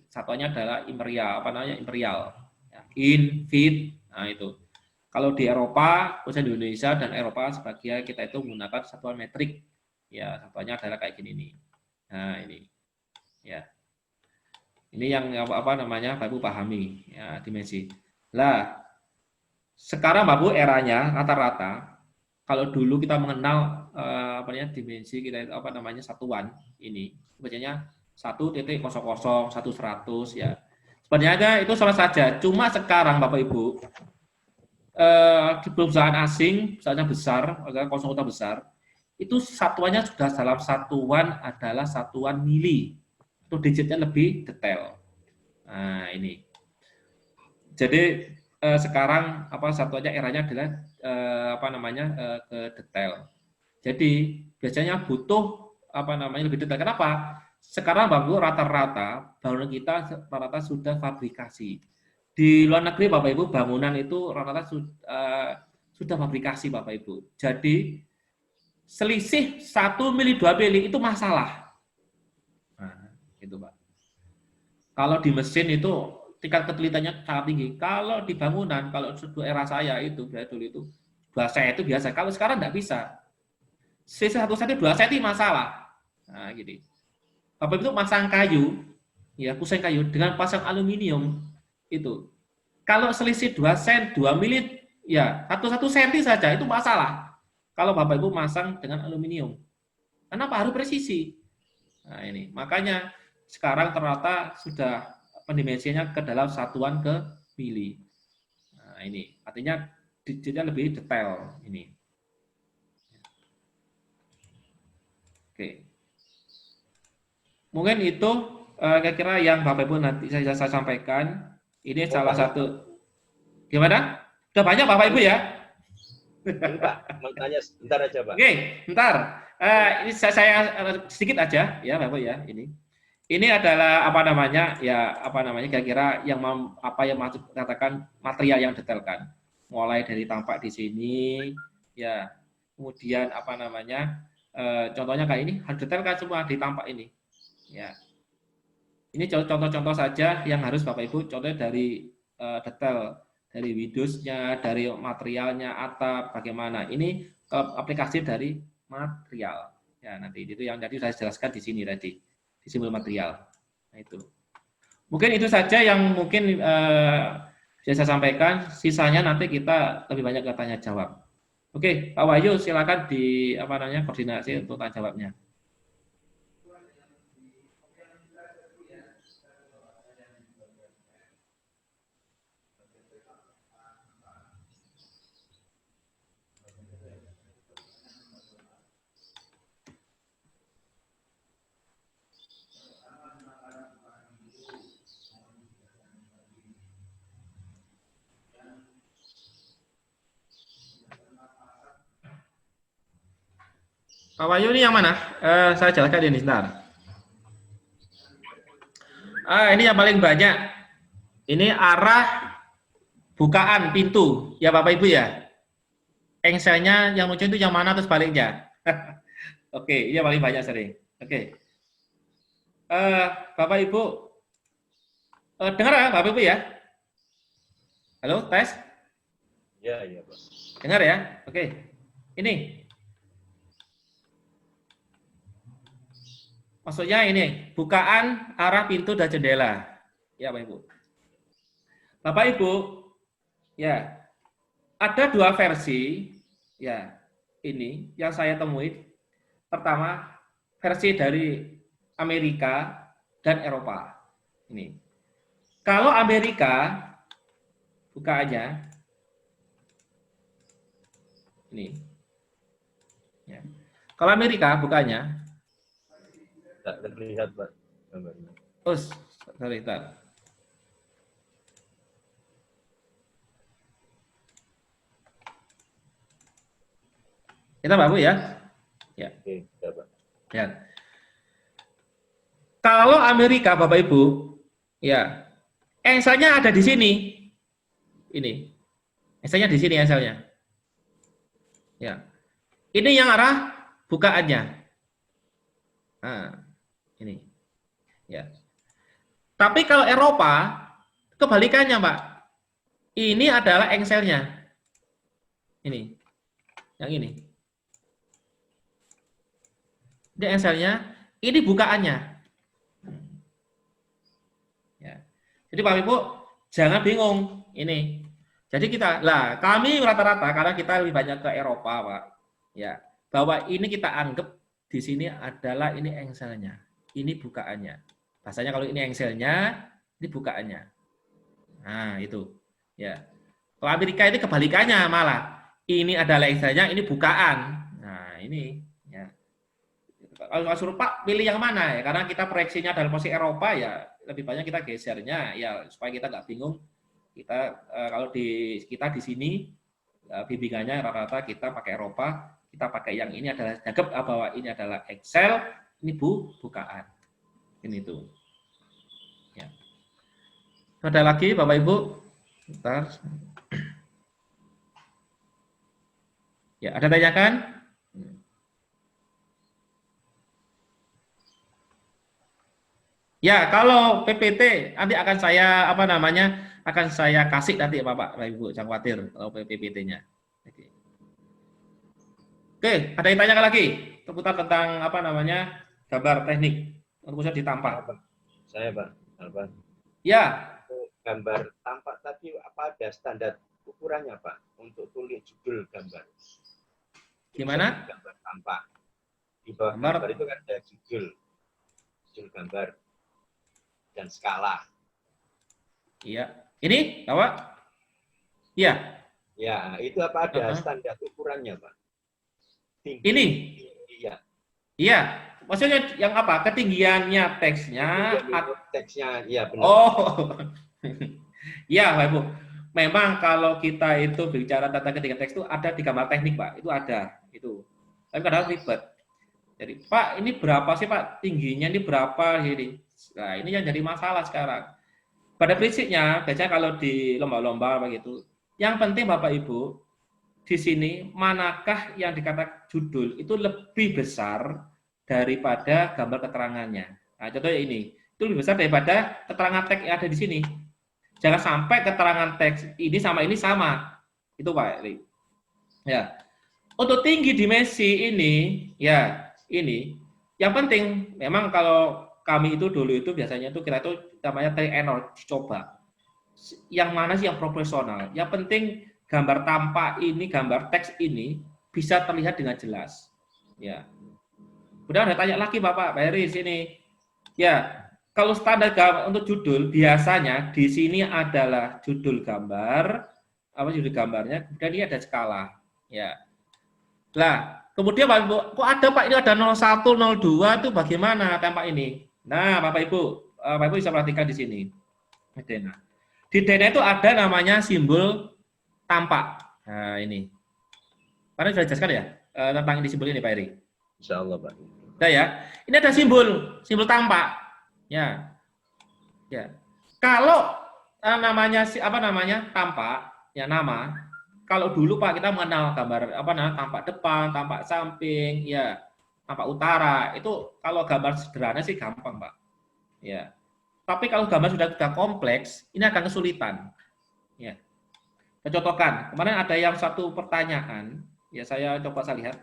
Satuannya adalah imperial, ya, in, feet, nah itu. Kalau di Eropa, khususnya di Indonesia dan Eropa sebagian kita itu menggunakan satuan metrik, ya satuannya adalah kayak gini nih. Nah ini, ya. Ini yang Bapak Ibu pahami, ya dimensi. Lah. Sekarang Bapak Ibu eranya rata-rata kalau dulu kita mengenal dimensi kita itu satuan ini bacanya 1.00 100 ya. Sebenarnya itu salah saja. Cuma sekarang Bapak Ibu di perusahaan asing, misalnya besar, konsultan besar, itu satuannya sudah dalam satuan adalah satuan mili. Itu digitnya lebih detail. Nah, ini. Jadi sekarang satuannya eranya adalah ke detail. Jadi biasanya butuh lebih detail. Kenapa? Sekarang Bapak Ibu rata-rata bangunan kita rata-rata sudah fabrikasi. Di luar negeri Bapak Ibu bangunan itu rata-rata sudah fabrikasi Bapak Ibu. Jadi selisih 1 mili 2 mili itu masalah. Nah, gitu Pak. Kalau di mesin itu tingkat ketelitaannya sangat tinggi. Kalau di bangunan, kalau era saya itu, dulu itu, bahasa itu biasa. Kalau sekarang nggak bisa. CC 1 cm 2 cm masalah. Nah, gini. Bapak itu masang kayu, ya kuseng kayu dengan pasang aluminium itu. Kalau selisih 2 cm, 2 mili, ya 1 cm saja itu masalah. Kalau Bapak Ibu masang dengan aluminium. Kenapa harus presisi? Nah, ini. Makanya sekarang ternyata sudah pendimensinya ke dalam satuan ke mili. Nah, ini. Artinya digitnya lebih detail ini. Oke. Mungkin itu kira-kira yang Bapak Ibu nanti saya sampaikan. Ini salah satu. Gimana? Sudah banyak Bapak Ibu ya? Ini Pak, mau tanya sebentar aja Pak. Oke, bentar. Ini saya sedikit aja ya Bapak ya. Ini adalah apa namanya kira-kira yang maksud katakan material yang detailkan. Mulai dari tampak di sini, ya. Kemudian contohnya kayak ini harus detailkan semua di tampak ini. Ya. Ini contoh-contoh saja yang harus Bapak Ibu contoh dari detail dari widusnya, dari materialnya, atap bagaimana. Ini aplikasi dari material. Ya, nanti itu yang tadi saya jelaskan di sini tadi, di simbol material. Nah, itu. Mungkin itu saja yang mungkin bisa saya sampaikan. Sisanya nanti kita lebih banyak ke tanya jawab. Oke, Pak Wahyu silakan di koordinasi untuk tanya jawabnya. Pak Wahyu ini yang mana? Saya jelaskan ini sebentar. Ini yang paling banyak. Ini arah bukaan pintu, ya Bapak Ibu ya. Engselnya yang muncul itu yang mana terus baliknya. Oke, ini yang paling banyak sering. Oke. Bapak Ibu, dengar ya Bapak Ibu ya? Halo, tes? Ya, iya Pak. Dengar ya? Oke. Ini. Maksudnya ini, bukaan arah pintu dan jendela. Ya, Bapak Ibu. Bapak Ibu, ya, ada dua versi, ya, ini yang saya temui. Pertama, versi dari Amerika dan Eropa. Ini. Kalau Amerika, bukaannya, ini. Ya. Kalau Amerika, bukaannya, Tak terlihat Pak gambarnya. oh, sorry, bentar. Kita Bapak ya. Ya. Oke, ya Pak. Ya. Kalau Amerika Bapak Ibu, ya, engselnya ada di sini. Ini. Engselnya di sini engselnya. Ya. Ini yang arah bukaannya. Nah, ini. Ya. Tapi kalau Eropa kebalikannya, Pak. Ini adalah engselnya. Ini. Yang ini. Ini engselnya, ini bukaannya. Ya. Jadi Bapak Ibu jangan bingung ini. Jadi kami rata-rata karena kita lebih banyak ke Eropa, Pak. Ya, bahwa ini kita anggap di sini adalah ini engselnya, ini bukaannya. Bahasanya kalau ini engselnya, ini bukaannya. Nah, itu. Ya. Kalau Amerika ini kebalikannya malah. Ini adalah engselnya, ini bukaan. Nah, ini ya. Kalau suruh Pak pilih yang mana ya? Karena kita proyeksinya dalam posisi Eropa ya, lebih banyak kita gesernya ya supaya kita nggak bingung. Kita kalau kita di sini bimbingannya rata-rata kita pakai Eropa, kita pakai yang ini adalah anggap bahwa ini adalah Excel, ini bukaan. Ini tuh. Ya. Ada lagi Bapak Ibu? Bentar. Ya, ada tanyakan? Ya, kalau PPT nanti akan saya akan saya kasih nanti Bapak Ibu, jangan khawatir kalau PPT-nya. Oke. Oke, ada yang tanya lagi seputar tentang apa namanya gambar teknik untuk bisa ditampak. Saya Pak, apa? Ya, Gambar tampak tadi apa ada standar ukurannya Pak untuk tulis judul gambar? gimana? Gambar tampak. Di bawah Gambar. gambar itu kan ada judul gambar dan skala. Iya. Ini, Pak? Iya. Ya, itu apa ada standar ukurannya Pak? Tinggi. Ini. Iya. Iya. Maksudnya yang apa? Ketinggiannya teksnya. Teksnya, iya benar. Oh. Iya, Pak Ibu. Memang kalau kita itu bicara tentang ketinggian teks itu ada di gambar teknik, Pak. Itu ada. Itu. Tapi kadang ribet. Jadi, Pak, ini berapa sih, Pak? Tingginya ini berapa? Ini. Nah, ini yang jadi masalah sekarang. Pada prinsipnya, biasanya kalau di lomba-lomba begitu, yang penting Bapak Ibu, di sini manakah yang dikatakan judul itu lebih besar daripada gambar keterangannya. Nah, contohnya ini, itu lebih besar daripada keterangan teks yang ada di sini. Jangan sampai keterangan teks ini sama. Itu Pak. Ya. Untuk tinggi dimensi ini, ya ini, yang penting memang kalau kami itu dulu itu biasanya itu kita itu namanya try and error, dicoba. Yang mana sih yang profesional? Yang penting gambar tampak ini, gambar teks ini bisa terlihat dengan jelas. Ya. Udah ada tanya lagi Bapak, Pak Heri sini. Ya, kalau standar untuk judul biasanya di sini adalah judul gambar, apa judul gambarnya, kemudian ini ada skala. Ya. Lah, kemudian Bapak Ibu, kok ada Pak ini ada 01, 02 itu bagaimana tampak ini? Nah, Bapak Ibu bisa perhatikan di sini. Di dena itu ada namanya simbol tampak. Nah, ini. Karena sudah dijelaskan ya tentang ini simbol ini, Pak Eri. Insya Allah, Pak. Nah, ya. Ini ada simbol tampak. Ya. Ya. Kalau namanya tampak, ya nama. Kalau dulu Pak kita mengenal gambar tampak depan, tampak samping, ya. Tampak utara, itu kalau gambar sederhana sih gampang, Pak. Ya. Tapi kalau gambar sudah kompleks, ini akan kesulitan. Ya. Contohkan, kemarin ada yang satu pertanyaan, ya saya lihat,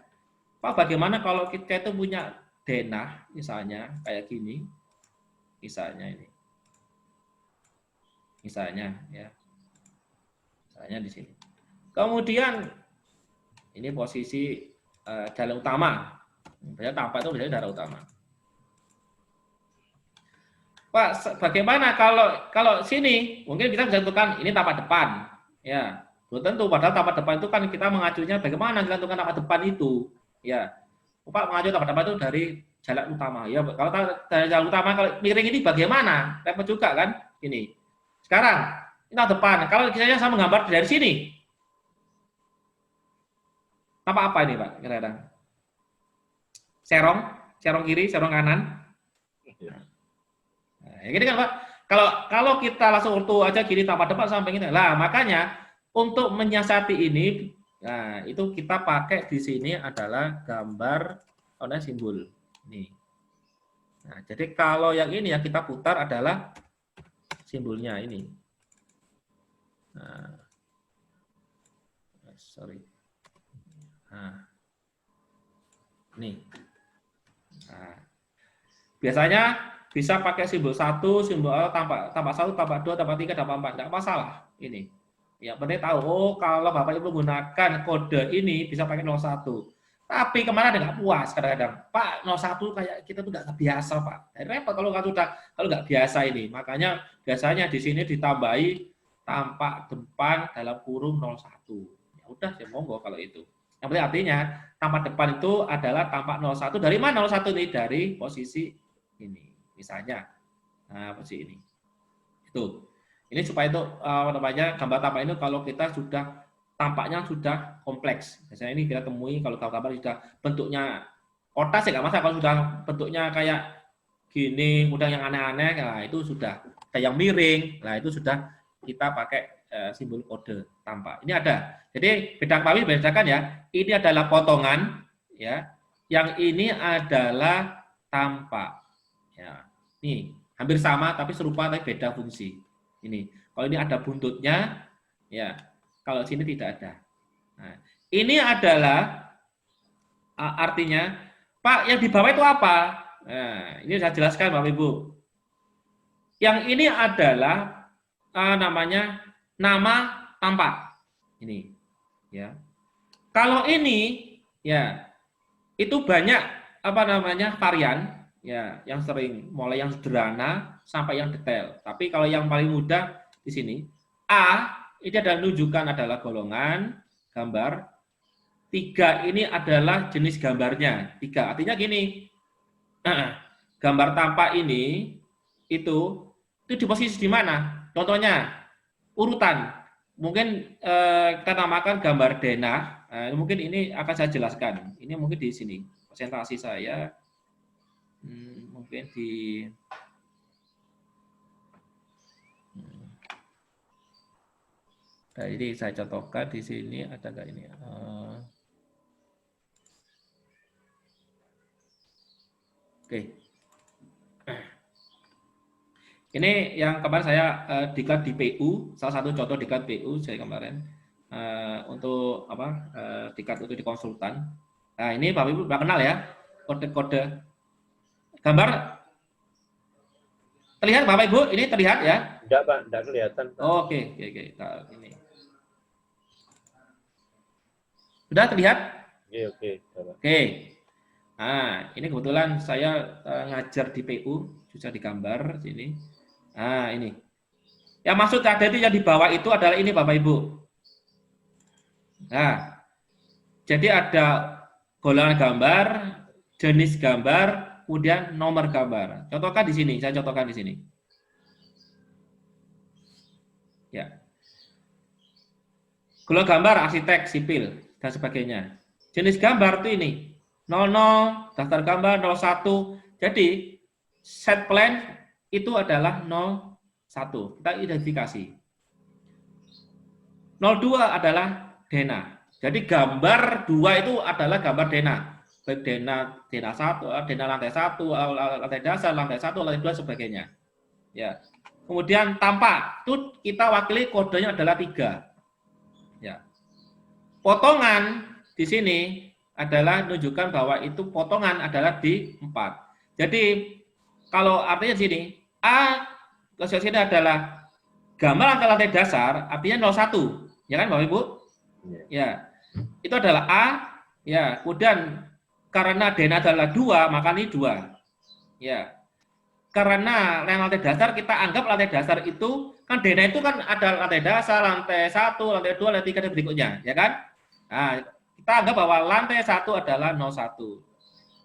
Pak bagaimana kalau kita itu punya denah, misalnya kayak gini, misalnya ini, misalnya di sini. Kemudian ini posisi jalan utama. Biasanya tampak itu biasanya darah utama. Pak, bagaimana kalau sini mungkin kita bisa tentukan ini tampak depan, ya. Belum tentu. Padahal tampak depan itu kan kita mengacunya bagaimana kita tentukan tampak depan itu, ya. Pak mengacu tampak depan itu dari jalan utama, ya. Kalau dari jalan utama kalau miring ini bagaimana? Repot juga kan? Ini. Sekarang ini tampak depan. Kalau kita sama menggambar dari sini, tampak apa ini Pak? Kira-kira? Serong kiri, serong kanan. Nah, ya gini kan Pak. Kalau kita langsung urut aja gini tampak depan sampai ini. Lah, makanya untuk menyiasati ini, nah itu kita pakai di sini adalah gambar simbol. Nih. Nah, jadi kalau yang ini yang kita putar adalah simbolnya ini. Nah, sorry. Nah, nih. Nah, biasanya bisa pakai simbol 1, simbol tampak 1, tampak 2, tampak 3, tampak 4. Enggak masalah ini. Yang penting tahu, oh kalau Bapak Ibu menggunakan kode ini bisa pakai 01. Tapi kemana ada nggak puas kadang-kadang. Pak, 01 kayak kita tuh nggak biasa Pak. Repot kalau nggak biasa ini. Makanya biasanya di sini ditambahi tampak depan dalam kurung 01. Ya udah, ya monggo kalau itu. Yang penting artinya tampak depan itu adalah tampak 01. Dari mana 01 ini? Dari posisi ini. Misalnya, nah posisi ini. Itu. Ini supaya itu gambar tampak itu kalau kita sudah tampaknya sudah kompleks. Biasanya ini kita temui kalau gambar sudah bentuknya kotak sih nggak masalah. Kalau sudah bentuknya kayak gini, kemudian yang aneh-aneh, nah itu sudah kayak yang miring. Nah itu sudah kita pakai simbol kode tampak. Ini ada. Jadi bedakan ya. Ini adalah potongan, ya. Yang ini adalah tampak. Ya. Nih hampir sama tapi serupa tapi beda fungsi. Ini. Kalau ini ada buntutnya, ya. Kalau sini tidak ada. Nah, ini adalah Artinya, Pak, yang di bawah itu apa? Nah, ini saya jelaskan Bapak Ibu. Yang ini adalah namanya nama tampak. Ini, ya. Kalau ini, ya, itu banyak apa namanya varian, ya, yang sering mulai yang sederhana sampai yang detail. Tapi kalau yang paling mudah di sini, A ini adalah menunjukkan adalah golongan gambar. 3 ini adalah jenis gambarnya. 3 artinya gini, gambar tampak ini itu di posisi di mana? Contohnya urutan. Mungkin kita namakan gambar denah. Mungkin ini akan saya jelaskan. Ini mungkin di sini presentasi saya. Mungkin di nah, ini saya contohkan di sini ada nggak ini? Oke. Ini yang kemarin saya diklat di PU, salah satu contoh diklat PU saya kemarin untuk apa? Diklat untuk di konsultan. Nah, ini Bapak Ibu sudah kenal ya kode-kode gambar. Terlihat Bapak Ibu? Ini terlihat ya? Enggak, Pak, enggak kelihatan, Pak. Oh, oke. Nah, ini. Sudah terlihat? Oke. Oke. Nah, ini kebetulan saya ngajar di PU, susah digambar sini. Nah, ini. Yang maksud ada itu yang di bawah itu adalah ini Bapak Ibu. Nah, jadi ada golongan gambar, jenis gambar, kemudian nomor gambar. Contohkan di sini, saya contohkan di sini. Ya. Golongan gambar arsitek, sipil, dan sebagainya. Jenis gambar itu ini. 00, daftar gambar 01. Jadi set plan itu adalah 01. Kita identifikasi. 02 adalah denah. Jadi gambar 2 itu adalah gambar denah. Baik denah 1, denah lantai 1, lantai dasar, lantai 1, lantai 2 sebagainya. Ya. Kemudian tampak itu kita wakili kodenya adalah 3. Ya. Potongan di sini adalah menunjukkan bahwa itu potongan adalah di 4. Jadi kalau artinya sini A ke sini adalah gambar lantai dasar, artinya 01, ya kan Bapak Ibu? Ya, itu adalah A, ya. Kemudian karena denah adalah 2, maka ini 2, ya. Karena lantai dasar kita anggap lantai dasar itu kan denah itu kan ada lantai dasar, lantai 1, lantai 2, lantai 3 dan berikutnya, ya kan? Nah, kita anggap bahwa lantai 1 adalah 01.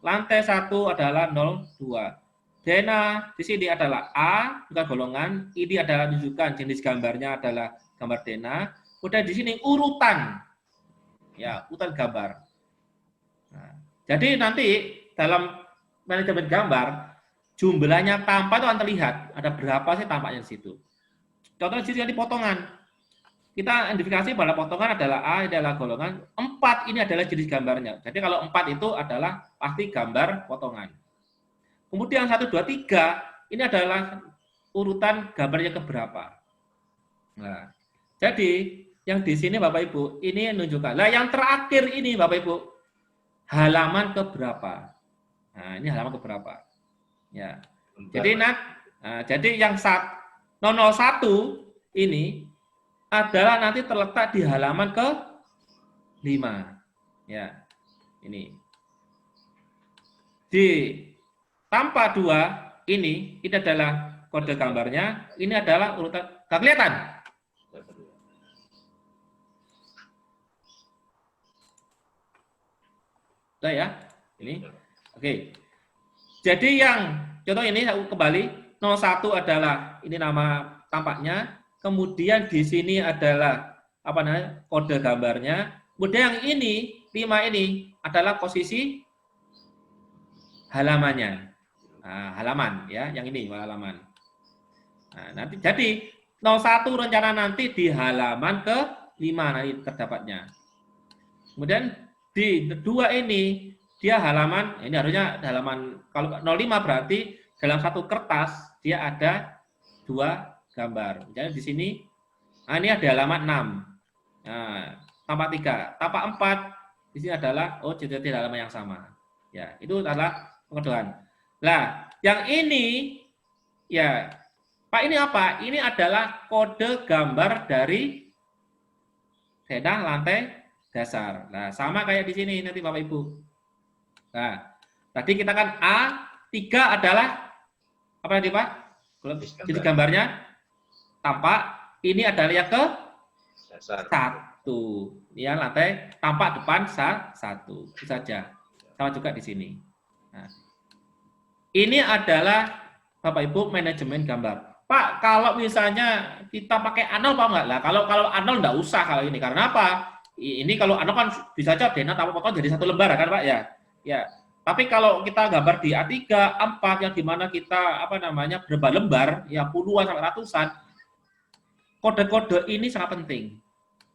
Lantai 1 adalah 02. Denah di sini adalah A, bukan golongan. Ini adalah menunjukkan jenis gambarnya adalah gambar denah. Kemudian di sini urutan. Ya, urutan gambar. Nah, jadi nanti dalam manajemen gambar, jumlahnya tampak itu akan terlihat. Ada berapa sih tampaknya di situ. Contohnya di sini potongan. Kita identifikasi pada potongan adalah A, adalah golongan. 4 ini adalah jenis gambarnya. Jadi kalau 4 itu adalah pasti gambar potongan. Kemudian 1, 2, 3 ini adalah urutan gambarnya keberapa. Nah, jadi yang di sini Bapak Ibu ini menunjukkan. Nah, yang terakhir ini Bapak Ibu halaman keberapa. Nah, ini halaman keberapa. Ya. Jadi jadi yang 001 ini adalah nanti terletak di halaman ke-5. Ya. Ini. Di tampak 2 ini adalah kode gambarnya, ini adalah urutan. Nggak kelihatan? Sudah ya? Ini. Oke. Jadi yang contoh ini saya kembali 01 adalah ini nama tampaknya, kemudian di sini adalah apa namanya? Kode gambarnya. Kemudian yang ini 5 ini adalah posisi halamannya. Nah, halaman ya, yang ini halaman. Nah, nanti jadi 01 rencana nanti di halaman ke-5 nanti terdapatnya. Kemudian di 2 ini dia halaman, ini harusnya halaman, kalau 05 berarti dalam satu kertas dia ada 2 gambar. Jadi di sini, nah ini ada halaman 6. Nah, tampak 3, tampak 4 Di sini adalah tidak halaman yang sama. Ya, itu adalah pengedoan. Nah, yang ini ya, Pak, ini apa? Ini adalah kode gambar dari denah lantai dasar. Nah, sama kayak di sini nanti Bapak Ibu. Nah, tadi kita kan A3 adalah apa tadi Pak? Jadi gambarnya tampak ini adalah yang ke Dasar. 1. Ya, lantai tampak depan 1. Itu saja. Sama juga di sini. Nah, ini adalah Bapak Ibu manajemen gambar. Pak, kalau misalnya kita pakai anal Pak enggak? Lah, kalau anal enggak usah kalau ini. Karena apa? Ini kalau anal kan bisa aja denah tanpa potong jadi satu lembar kan Pak ya. Ya. Tapi kalau kita gambar di A3, A4 yang dimana kita apa namanya berlembar ya puluhan sampai ratusan, kode-kode ini sangat penting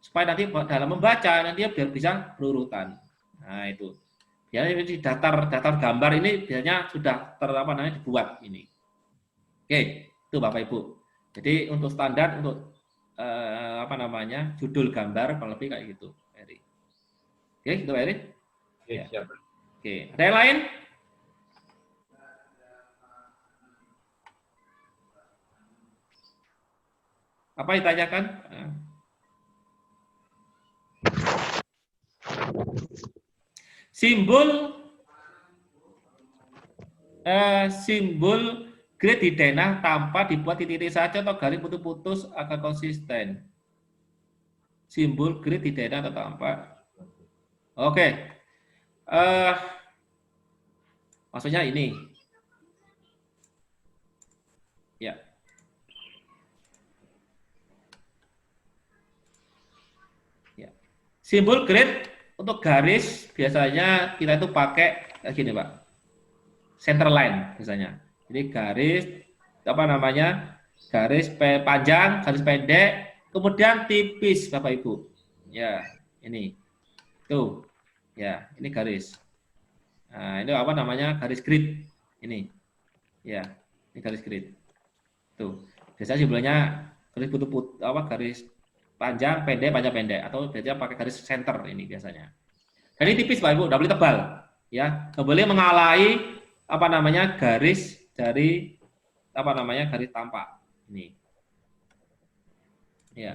supaya nanti dalam membaca nanti biar bisa berurutan. Nah itu. Biasanya di datar gambar ini biasanya sudah dibuat ini. Oke, itu Bapak Ibu. Jadi untuk standar untuk judul gambar kalau lebih kayak gitu, Eri. Oke, gitu Eri. Oke, Ya. siap. Oke, ada yang lain? Apa ditanyakan? Simbol grid di denah tanpa dibuat titik-titik saja atau garis putus-putus agar konsisten. Simbol grid di denah atau tanpa. Oke. Maksudnya ini. Ya. Ya. Simbol grid untuk garis biasanya kita itu pakai kayak gini, Pak. Center line biasanya. Jadi garis garis panjang, garis pendek, kemudian tipis, Bapak Ibu. Ya, ini. Tuh. Ya, ini garis. Nah, ini garis grid. Ini. Ya, ini garis grid. Tuh. Biasanya simbolnya garis garis panjang, pendek, panjang, pendek atau biasanya pakai garis center ini biasanya. Jadi tipis Pak Ibu, enggak boleh tebal. Ya, enggak boleh mengalahi garis dari garis tampak. Ini. Ya.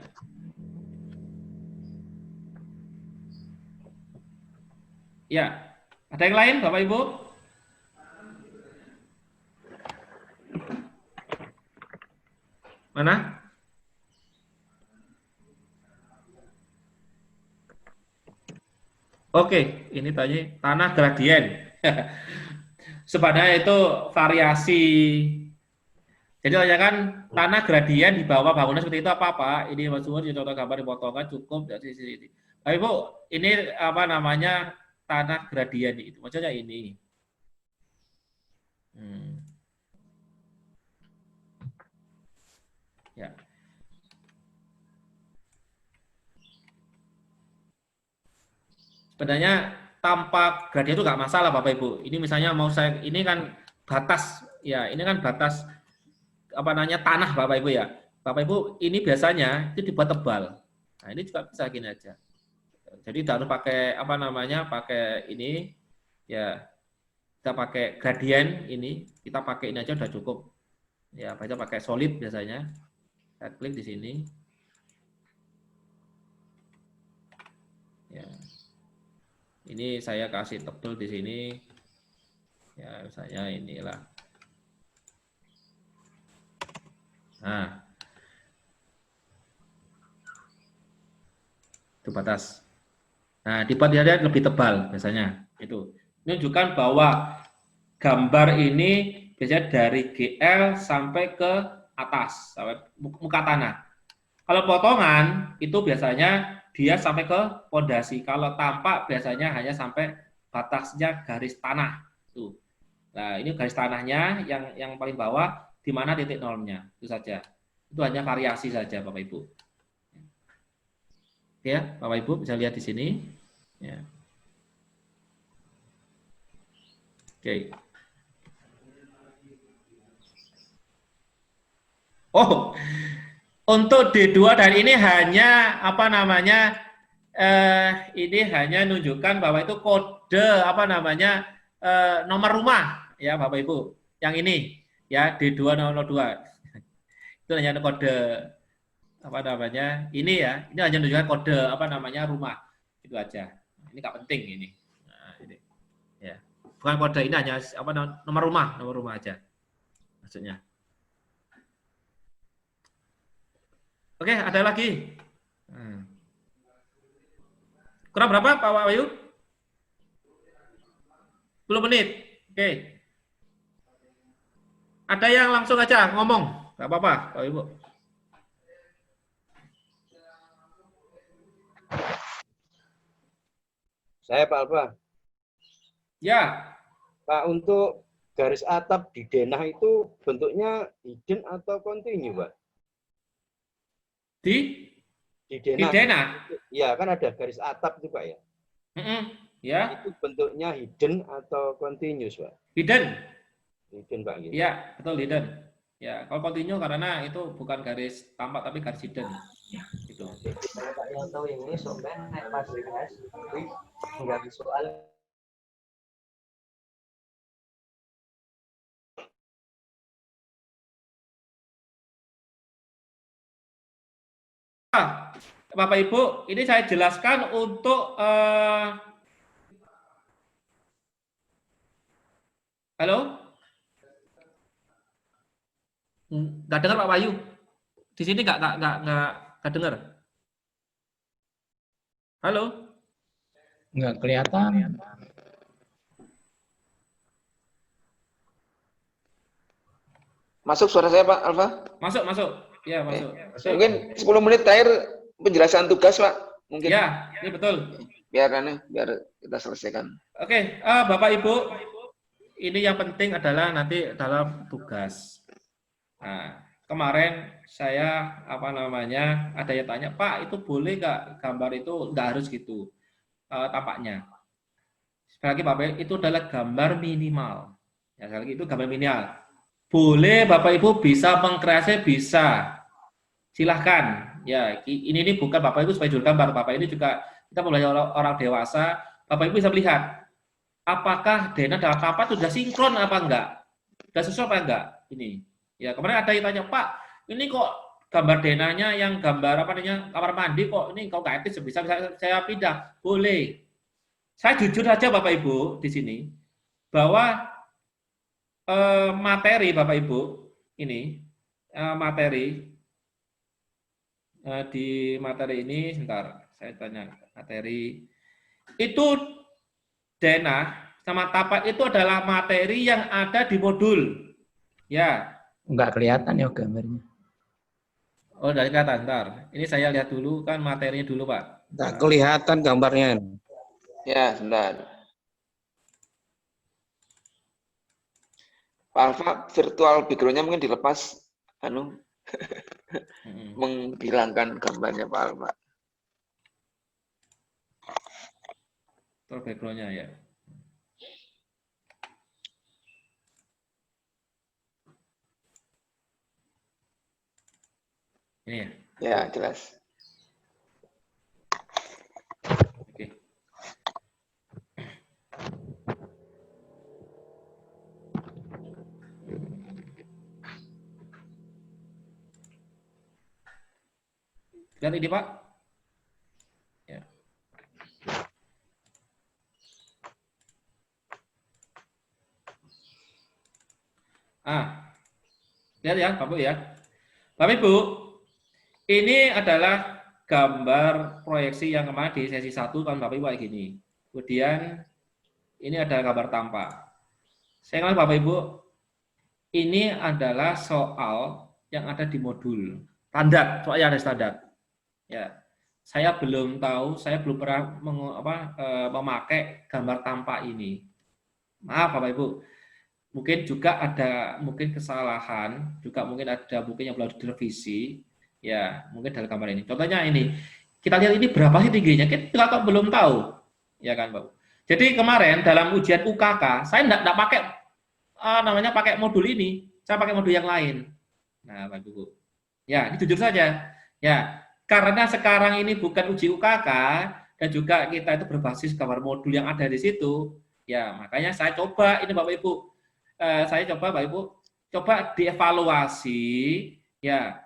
Ya, ada yang lain Bapak Ibu? Mana? Oke, ini tanya tanah gradien. Sebenarnya itu variasi. Jadi tanyakan tanah gradien di bawah bangunan seperti itu apa Pak? Ini maksudnya contoh gambar dipotongkan cukup dari sisi ini. Bapak Ibu, ini tanah gradien itu maksudnya ini. Ya. Sebenarnya tanpa gradien itu nggak masalah Bapak Ibu. Ini misalnya ini kan batas ya, ini kan batas tanah Bapak Ibu ya. Bapak Ibu ini biasanya itu dibuat tebal. Nah, ini juga bisa gini aja. Jadi tidak harus pakai pakai ini ya. Kita pakai gradien ini, kita pakai ini aja udah cukup. Ya, baca pakai solid biasanya. Saya klik di sini. Ya. Ini saya kasih tebal di sini. Ya, misalnya inilah. Nah. Itu batas. Nah, dibuat dia lebih tebal biasanya. Itu. Ini menunjukkan bahwa gambar ini biasanya dari GL sampai ke atas, sampai muka tanah. Kalau potongan itu biasanya dia sampai ke pondasi. Kalau tampak biasanya hanya sampai batasnya garis tanah. Tuh. Nah, ini garis tanahnya yang paling bawah di mana titik nolnya. Itu saja. Itu hanya variasi saja Bapak Ibu. Ya, Bapak Ibu bisa lihat di sini. Ya. Oke. Oh, untuk D2 dan ini hanya ini hanya menunjukkan bahwa itu kode apa namanya nomor rumah ya Bapak Ibu. Yang ini ya D2002. Itu hanya kode apa namanya? Ini ya. Ini hanya menunjukkan kode apa namanya rumah. Itu aja. Ini nggak penting ini. Nah, ini. Ya. Bukan kode, ini hanya apa nomor rumah aja. Maksudnya. Oke, ada lagi. Kurang berapa Pak Wahyu? 10 menit. Oke. Ada yang langsung aja ngomong. Nggak apa-apa, Pak Ibu. Saya Pak Alfa. Ya. Pak, untuk garis atap di denah itu bentuknya hidden atau continue, Pak? Di denah. Di denah. Iya, kan ada garis atap itu, Pak ya. Ya. Itu bentuknya hidden atau continuous, Pak? Hidden. Hidden, Pak. Gitu. Ya, betul hidden. Ya, kalau continue karena itu bukan garis tampak tapi garis hidden. Gitu. Pak yang tahu ini soalnya pas guys, nggak visual. Bapak Ibu, ini saya jelaskan untuk halo? Nggak dengar Pak Bayu. Di sini nggak dengar. Halo? Nggak kelihatan. Masuk suara saya Pak Alfa? Masuk. Ya, masuk. Mungkin 10 menit terakhir penjelasan tugas Pak. Mungkin. Ya, ini betul. Biar kita selesaikan. Oke, Bapak Ibu, ini yang penting adalah nanti dalam tugas. Nah, kemarin saya ada yang tanya, Pak, itu boleh nggak gambar itu nggak harus gitu tampaknya. Sekali lagi Bapak, itu adalah gambar minimal. Ya, sekali lagi itu gambar minimal. Boleh Bapak Ibu bisa mengkreasi, bisa. Silahkan. Ya, ini bukan Bapak Ibu supaya judul gambar. Bapak ini juga kita mulai orang dewasa. Bapak Ibu bisa melihat apakah denah dalam tampak itu sudah sinkron apa enggak, sudah sesuai apa enggak. Ini. Ya, kemarin ada yang tanya, Pak, ini kok gambar denahnya yang gambar kamar mandi kok ini kok nggak etis, bisa saya pindah. Boleh. Saya jujur saja Bapak Ibu di sini bahwa materi Bapak Ibu ini materi di materi ini sebentar saya tanya materi itu denah sama tapak itu adalah materi yang ada di modul ya. Nggak kelihatan ya gambarnya. Oh, dari kelihatan, ntar. Ini saya lihat dulu kan materinya dulu, Pak. Nggak kelihatan gambarnya. Ya, sebentar. Pak Alfa, virtual background-nya mungkin dilepas, menghilangkan gambarnya Pak Alfa. Virtual background-nya ya. Ini ya? Ya, jelas. Oke. Lihat ini, Pak. Ya. Lihat ya, Bapak ya. Bapak Ibu, ini adalah gambar proyeksi yang kemarin di sesi 1 kan Bapak Ibu kayak gini. Kemudian ini adalah gambar tampak. Saya ingat Bapak Ibu, ini adalah soal yang ada di modul standar, soal yang ada standar. Ya, saya belum tahu, saya belum pernah memakai gambar tampak ini. Maaf Bapak Ibu, mungkin juga ada kesalahan, juga mungkin ada yang belum direvisi. Ya, mungkin dalam gambar ini. Contohnya ini, kita lihat ini berapa sih tingginya? Kita kok belum tahu, ya kan, Pak. Jadi kemarin dalam ujian UKK, saya enggak pakai pakai modul ini, saya pakai modul yang lain. Nah, Pak Ibu. Ya, ini jujur saja. Ya, karena sekarang ini bukan uji UKK, dan juga kita itu berbasis gambar modul yang ada di situ. Ya, makanya saya coba ini Bapak Ibu. Saya coba Bapak Ibu, coba dievaluasi ya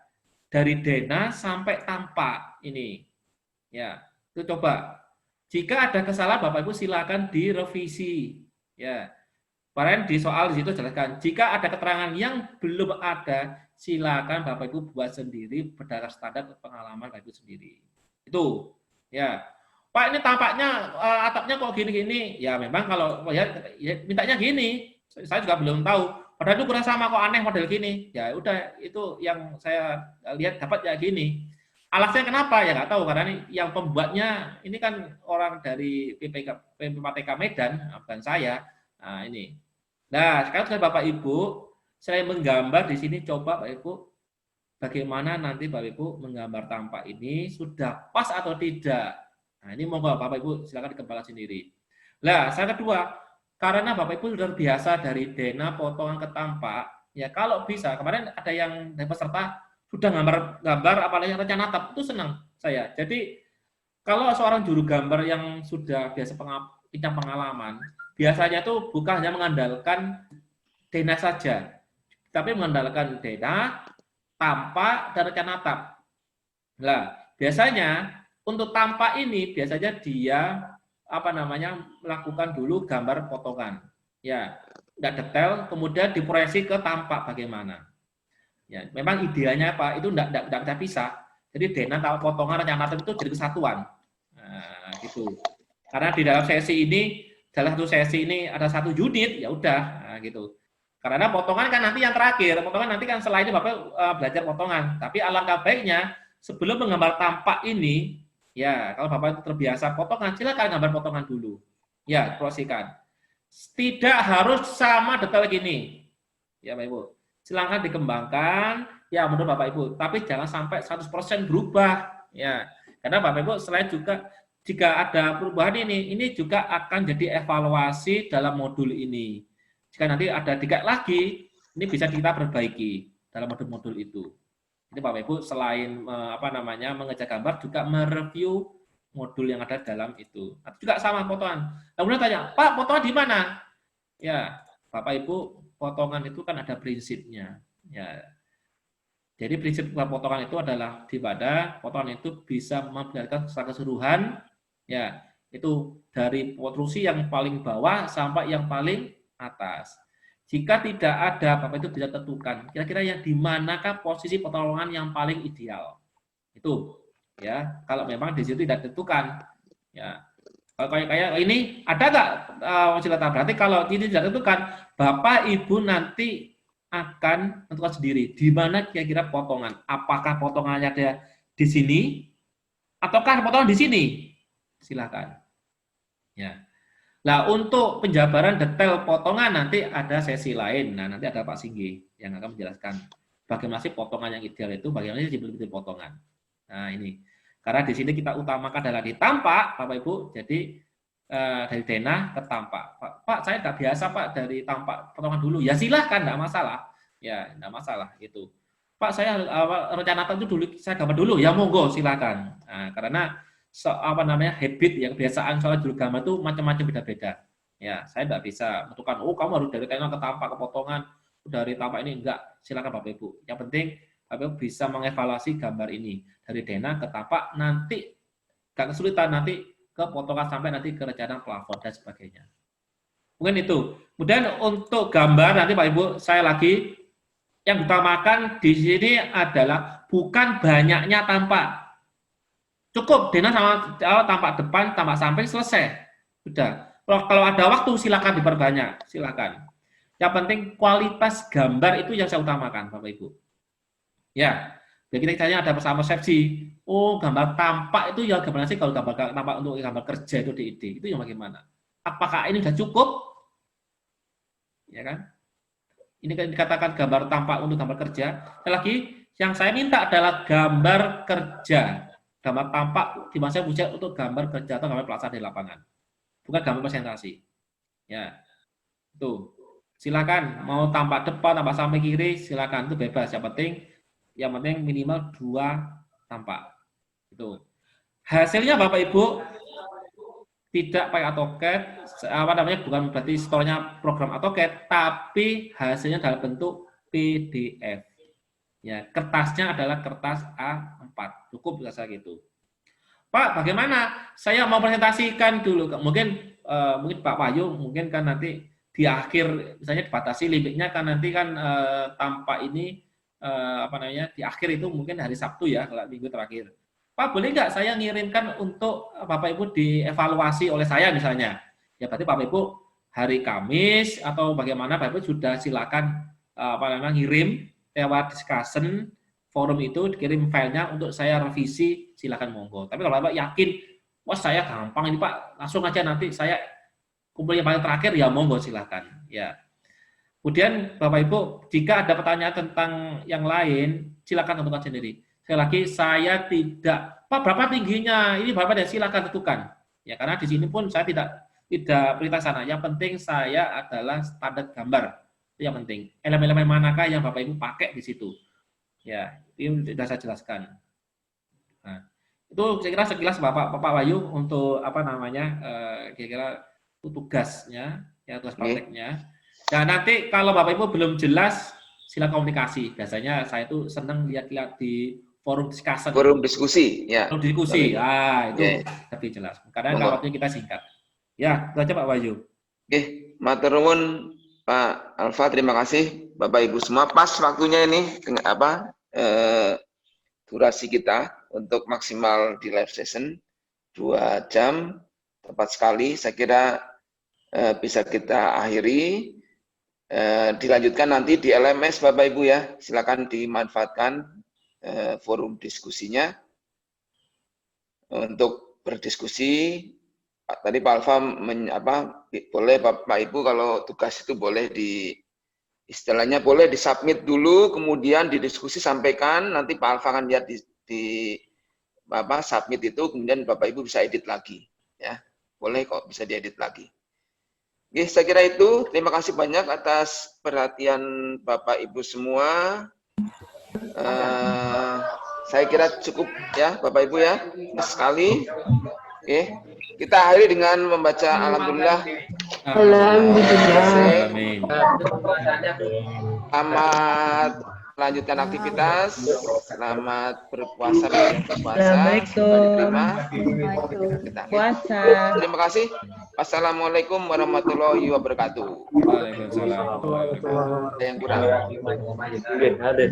dari Dena sampai tampak ini. Ya, itu coba. Jika ada kesalahan Bapak Ibu silakan direvisi. Ya. Kemarin di soal di situ jelaskan, jika ada keterangan yang belum ada, silakan Bapak Ibu buat sendiri berdasarkan standar pengalaman Bapak Ibu sendiri. Itu, ya. Pak ini tampaknya atapnya kok gini-gini. Ya memang kalau ya mintanya gini, saya juga belum tahu. Padahal itu kurang sama kok, aneh model gini. Ya udah itu yang saya lihat dapat ya gini. Alasnya kenapa ya nggak tahu karena ini yang pembuatnya ini kan orang dari PPK Medan, bukan saya. Nah ini. Nah sekarang Bapak Ibu, saya menggambar di sini coba Bapak Ibu bagaimana nanti Bapak Ibu menggambar tampak ini sudah pas atau tidak. Nah, ini monggo Bapak Ibu silakan dikembangkan sendiri. Nah, yang kedua, karena Bapak Ibu sudah biasa dari Dena potongan ke tampak, ya kalau bisa, kemarin ada yang dari peserta sudah gambar apalagi rencana atap, itu senang saya. Jadi, kalau seorang juru gambar yang sudah biasa punya pengalaman, biasanya itu bukan hanya mengandalkan Dena saja, tapi mengandalkan Dena, tampak, dan rencana atap. Nah, biasanya untuk tampak ini biasanya dia melakukan dulu gambar potongan, ya nggak detail, kemudian diproyeksi ke tampak bagaimana. Ya, memang idealnya apa itu nggak bisa pisah. Jadi Dena tahu potongan rencana itu jadi kesatuan, nah, gitu. Karena di dalam satu sesi ini ada satu unit, ya udah, nah, gitu. Karena potongan kan nanti yang terakhir, potongan nanti kan setelah ini Bapak belajar potongan. Tapi alangkah baiknya sebelum menggambar tampak ini. Ya, kalau Bapak terbiasa potongan, silakan gambar potongan dulu. Ya, prosikan. Tidak harus sama detail gini. Ya, Bapak Ibu. Silakan dikembangkan, ya menurut Bapak Ibu. Tapi jangan sampai 100% berubah. Ya, karena Bapak Ibu selain juga jika ada perubahan ini juga akan jadi evaluasi dalam modul ini. Jika nanti ada tiga lagi, ini bisa kita perbaiki dalam modul-modul itu. Jadi Bapak Ibu selain mengejar gambar juga mereview modul yang ada dalam itu. Atau juga sama potongan. Kemudian tanya, Pak potongan di mana? Ya, Bapak Ibu potongan itu kan ada prinsipnya. Ya. Jadi prinsip potongan itu adalah di pada potongan itu bisa memperlihatkan secara keseluruhan. Ya, itu dari protrusi yang paling bawah sampai yang paling atas. Jika tidak ada, Bapak itu bisa tentukan kira-kira yang di manakah posisi potongan yang paling ideal. Itu ya, kalau memang di situ tidak tentukan. Ya. Kalau kayak ini ada nggak berarti kalau ini tidak tentukan, Bapak Ibu nanti akan tentukan sendiri di mana kira-kira potongan. Apakah potongannya ada di sini ataukah potongan di sini? Silakan. Ya. Nah, untuk penjabaran detail potongan nanti ada sesi lain. Nah, nanti ada Pak Singgi yang akan menjelaskan bagaimana sih potongan yang ideal itu, bagaimana sih bentuk potongan. Nah, ini. Karena di sini kita utamakan adalah di tampak, Bapak Ibu. Jadi dari Dena ke tampak. Pak, saya nggak biasa Pak dari tampak potongan dulu. Ya silahkan, nggak masalah. Ya, nggak masalah itu. Pak, saya rencana itu dulu, saya gambar dulu. Ya monggo, silakan. Nah, karena habit yang kebiasaan soal juru gambar itu macam-macam beda-beda. Ya, saya tidak bisa menentukan, kamu harus dari Dena ke tampak ke potongan, dari tampak ini enggak. Silakan Bapak Ibu. Yang penting Bapak Ibu bisa mengevaluasi gambar ini dari Dena ke tampak, nanti enggak kesulitan nanti ke potongan sampai nanti ke rencana plafon dan sebagainya. Mungkin itu. Kemudian untuk gambar nanti Pak Ibu, saya lagi yang utamakan di sini adalah bukan banyaknya tampak. Cukup Dena sama tampak depan, tampak samping selesai. Sudah. Kalau ada waktu silakan diperbanyak, silakan. Yang penting kualitas gambar itu yang saya utamakan, Bapak Ibu. Ya. Jadi kita tanya ada bersama persepsi. Gambar tampak itu ya gimana sih kalau gambar tampak untuk gambar kerja itu di ide. Itu yang bagaimana? Apakah ini sudah cukup? Ya kan? Ini kan dikatakan gambar tampak untuk gambar kerja. Sekali lagi, yang saya minta adalah gambar kerja. Gambar tampak di masa ujian untuk gambar kerja atau gambar pelaksanaan di lapangan, bukan gambar presentasi. Ya, itu silakan mau tampak depan, tampak samping kiri, silakan itu bebas. Yang penting minimal 2 tampak. Itu hasilnya Bapak Ibu tidak pakai AutoCAD, apa namanya, bukan berarti store-nya program AutoCAD, tapi hasilnya dalam bentuk PDF. Ya, kertasnya adalah kertas A4. Cukup bisa gitu. Pak, bagaimana? Saya mau presentasikan dulu. Mungkin Pak Wahyu mungkin kan nanti di akhir, misalnya dibatasi limitnya kan nanti kan tanpa ini apa namanya, di akhir itu mungkin hari Sabtu ya, kalau minggu terakhir. Pak, boleh nggak saya ngirimkan untuk Bapak Ibu dievaluasi oleh saya misalnya? Ya berarti Bapak Ibu hari Kamis atau bagaimana Bapak Ibu sudah silakan apa namanya, ngirim lewat discussion forum itu, dikirim filenya untuk saya revisi, silakan monggo. Tapi kalau Bapak yakin, wah saya gampang ini Pak, langsung aja nanti saya kumpulnya paling terakhir, ya monggo silakan. Ya. Kemudian Bapak Ibu, jika ada pertanyaan tentang yang lain, silakan tentukan sendiri. Sekali lagi, saya tidak, Pak berapa tingginya, ini berapa, dan silakan tentukan. Ya, karena di sini pun saya tidak perintah sana. Yang penting saya adalah standar gambar. Itu yang penting. Elemen-elemen manakah yang Bapak Ibu pakai di situ. Ya, ini sudah saya jelaskan. Nah, itu saya kira sekilas Bapak Wahyu untuk apa namanya, kira-kira tugasnya, ya tugas prakteknya. Dan nanti kalau Bapak Ibu belum jelas, silakan komunikasi. Biasanya saya itu senang lihat-lihat di forum discussion. Forum diskusi, ya. Forum diskusi, itu lebih jelas. Karena kalau waktunya kita singkat. Ya, itu aja Pak Wahyu. Oke, matur nuwun Pak Alfa, terima kasih Bapak Ibu semua. Pas waktunya ini durasi kita untuk maksimal di live session 2 jam, tepat sekali. Saya kira bisa kita akhiri. Dilanjutkan nanti di LMS Bapak Ibu ya. Silakan dimanfaatkan forum diskusinya untuk berdiskusi. Tadi Pak Alfa boleh Bapak Ibu kalau tugas itu boleh istilahnya boleh disubmit dulu, kemudian didiskusi, sampaikan, nanti Pak Alfa akan lihat di submit itu, kemudian Bapak Ibu bisa edit lagi, ya, boleh kok, bisa diedit lagi. Oke, saya kira itu. Terima kasih banyak atas perhatian Bapak Ibu semua. Saya kira cukup ya Bapak Ibu ya, sekali. Oke, kita akhiri dengan membaca Alhamdulillah. Alhamdulillah. Amin. Selamat melanjutkan aktivitas. Selamat berpuasa. Assalamualaikum. Puasa. Terima kasih. Wassalamualaikum warahmatullahi wabarakatuh. Waalaikumsalam. Ada yang kurang. Ada.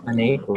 Aneh itu.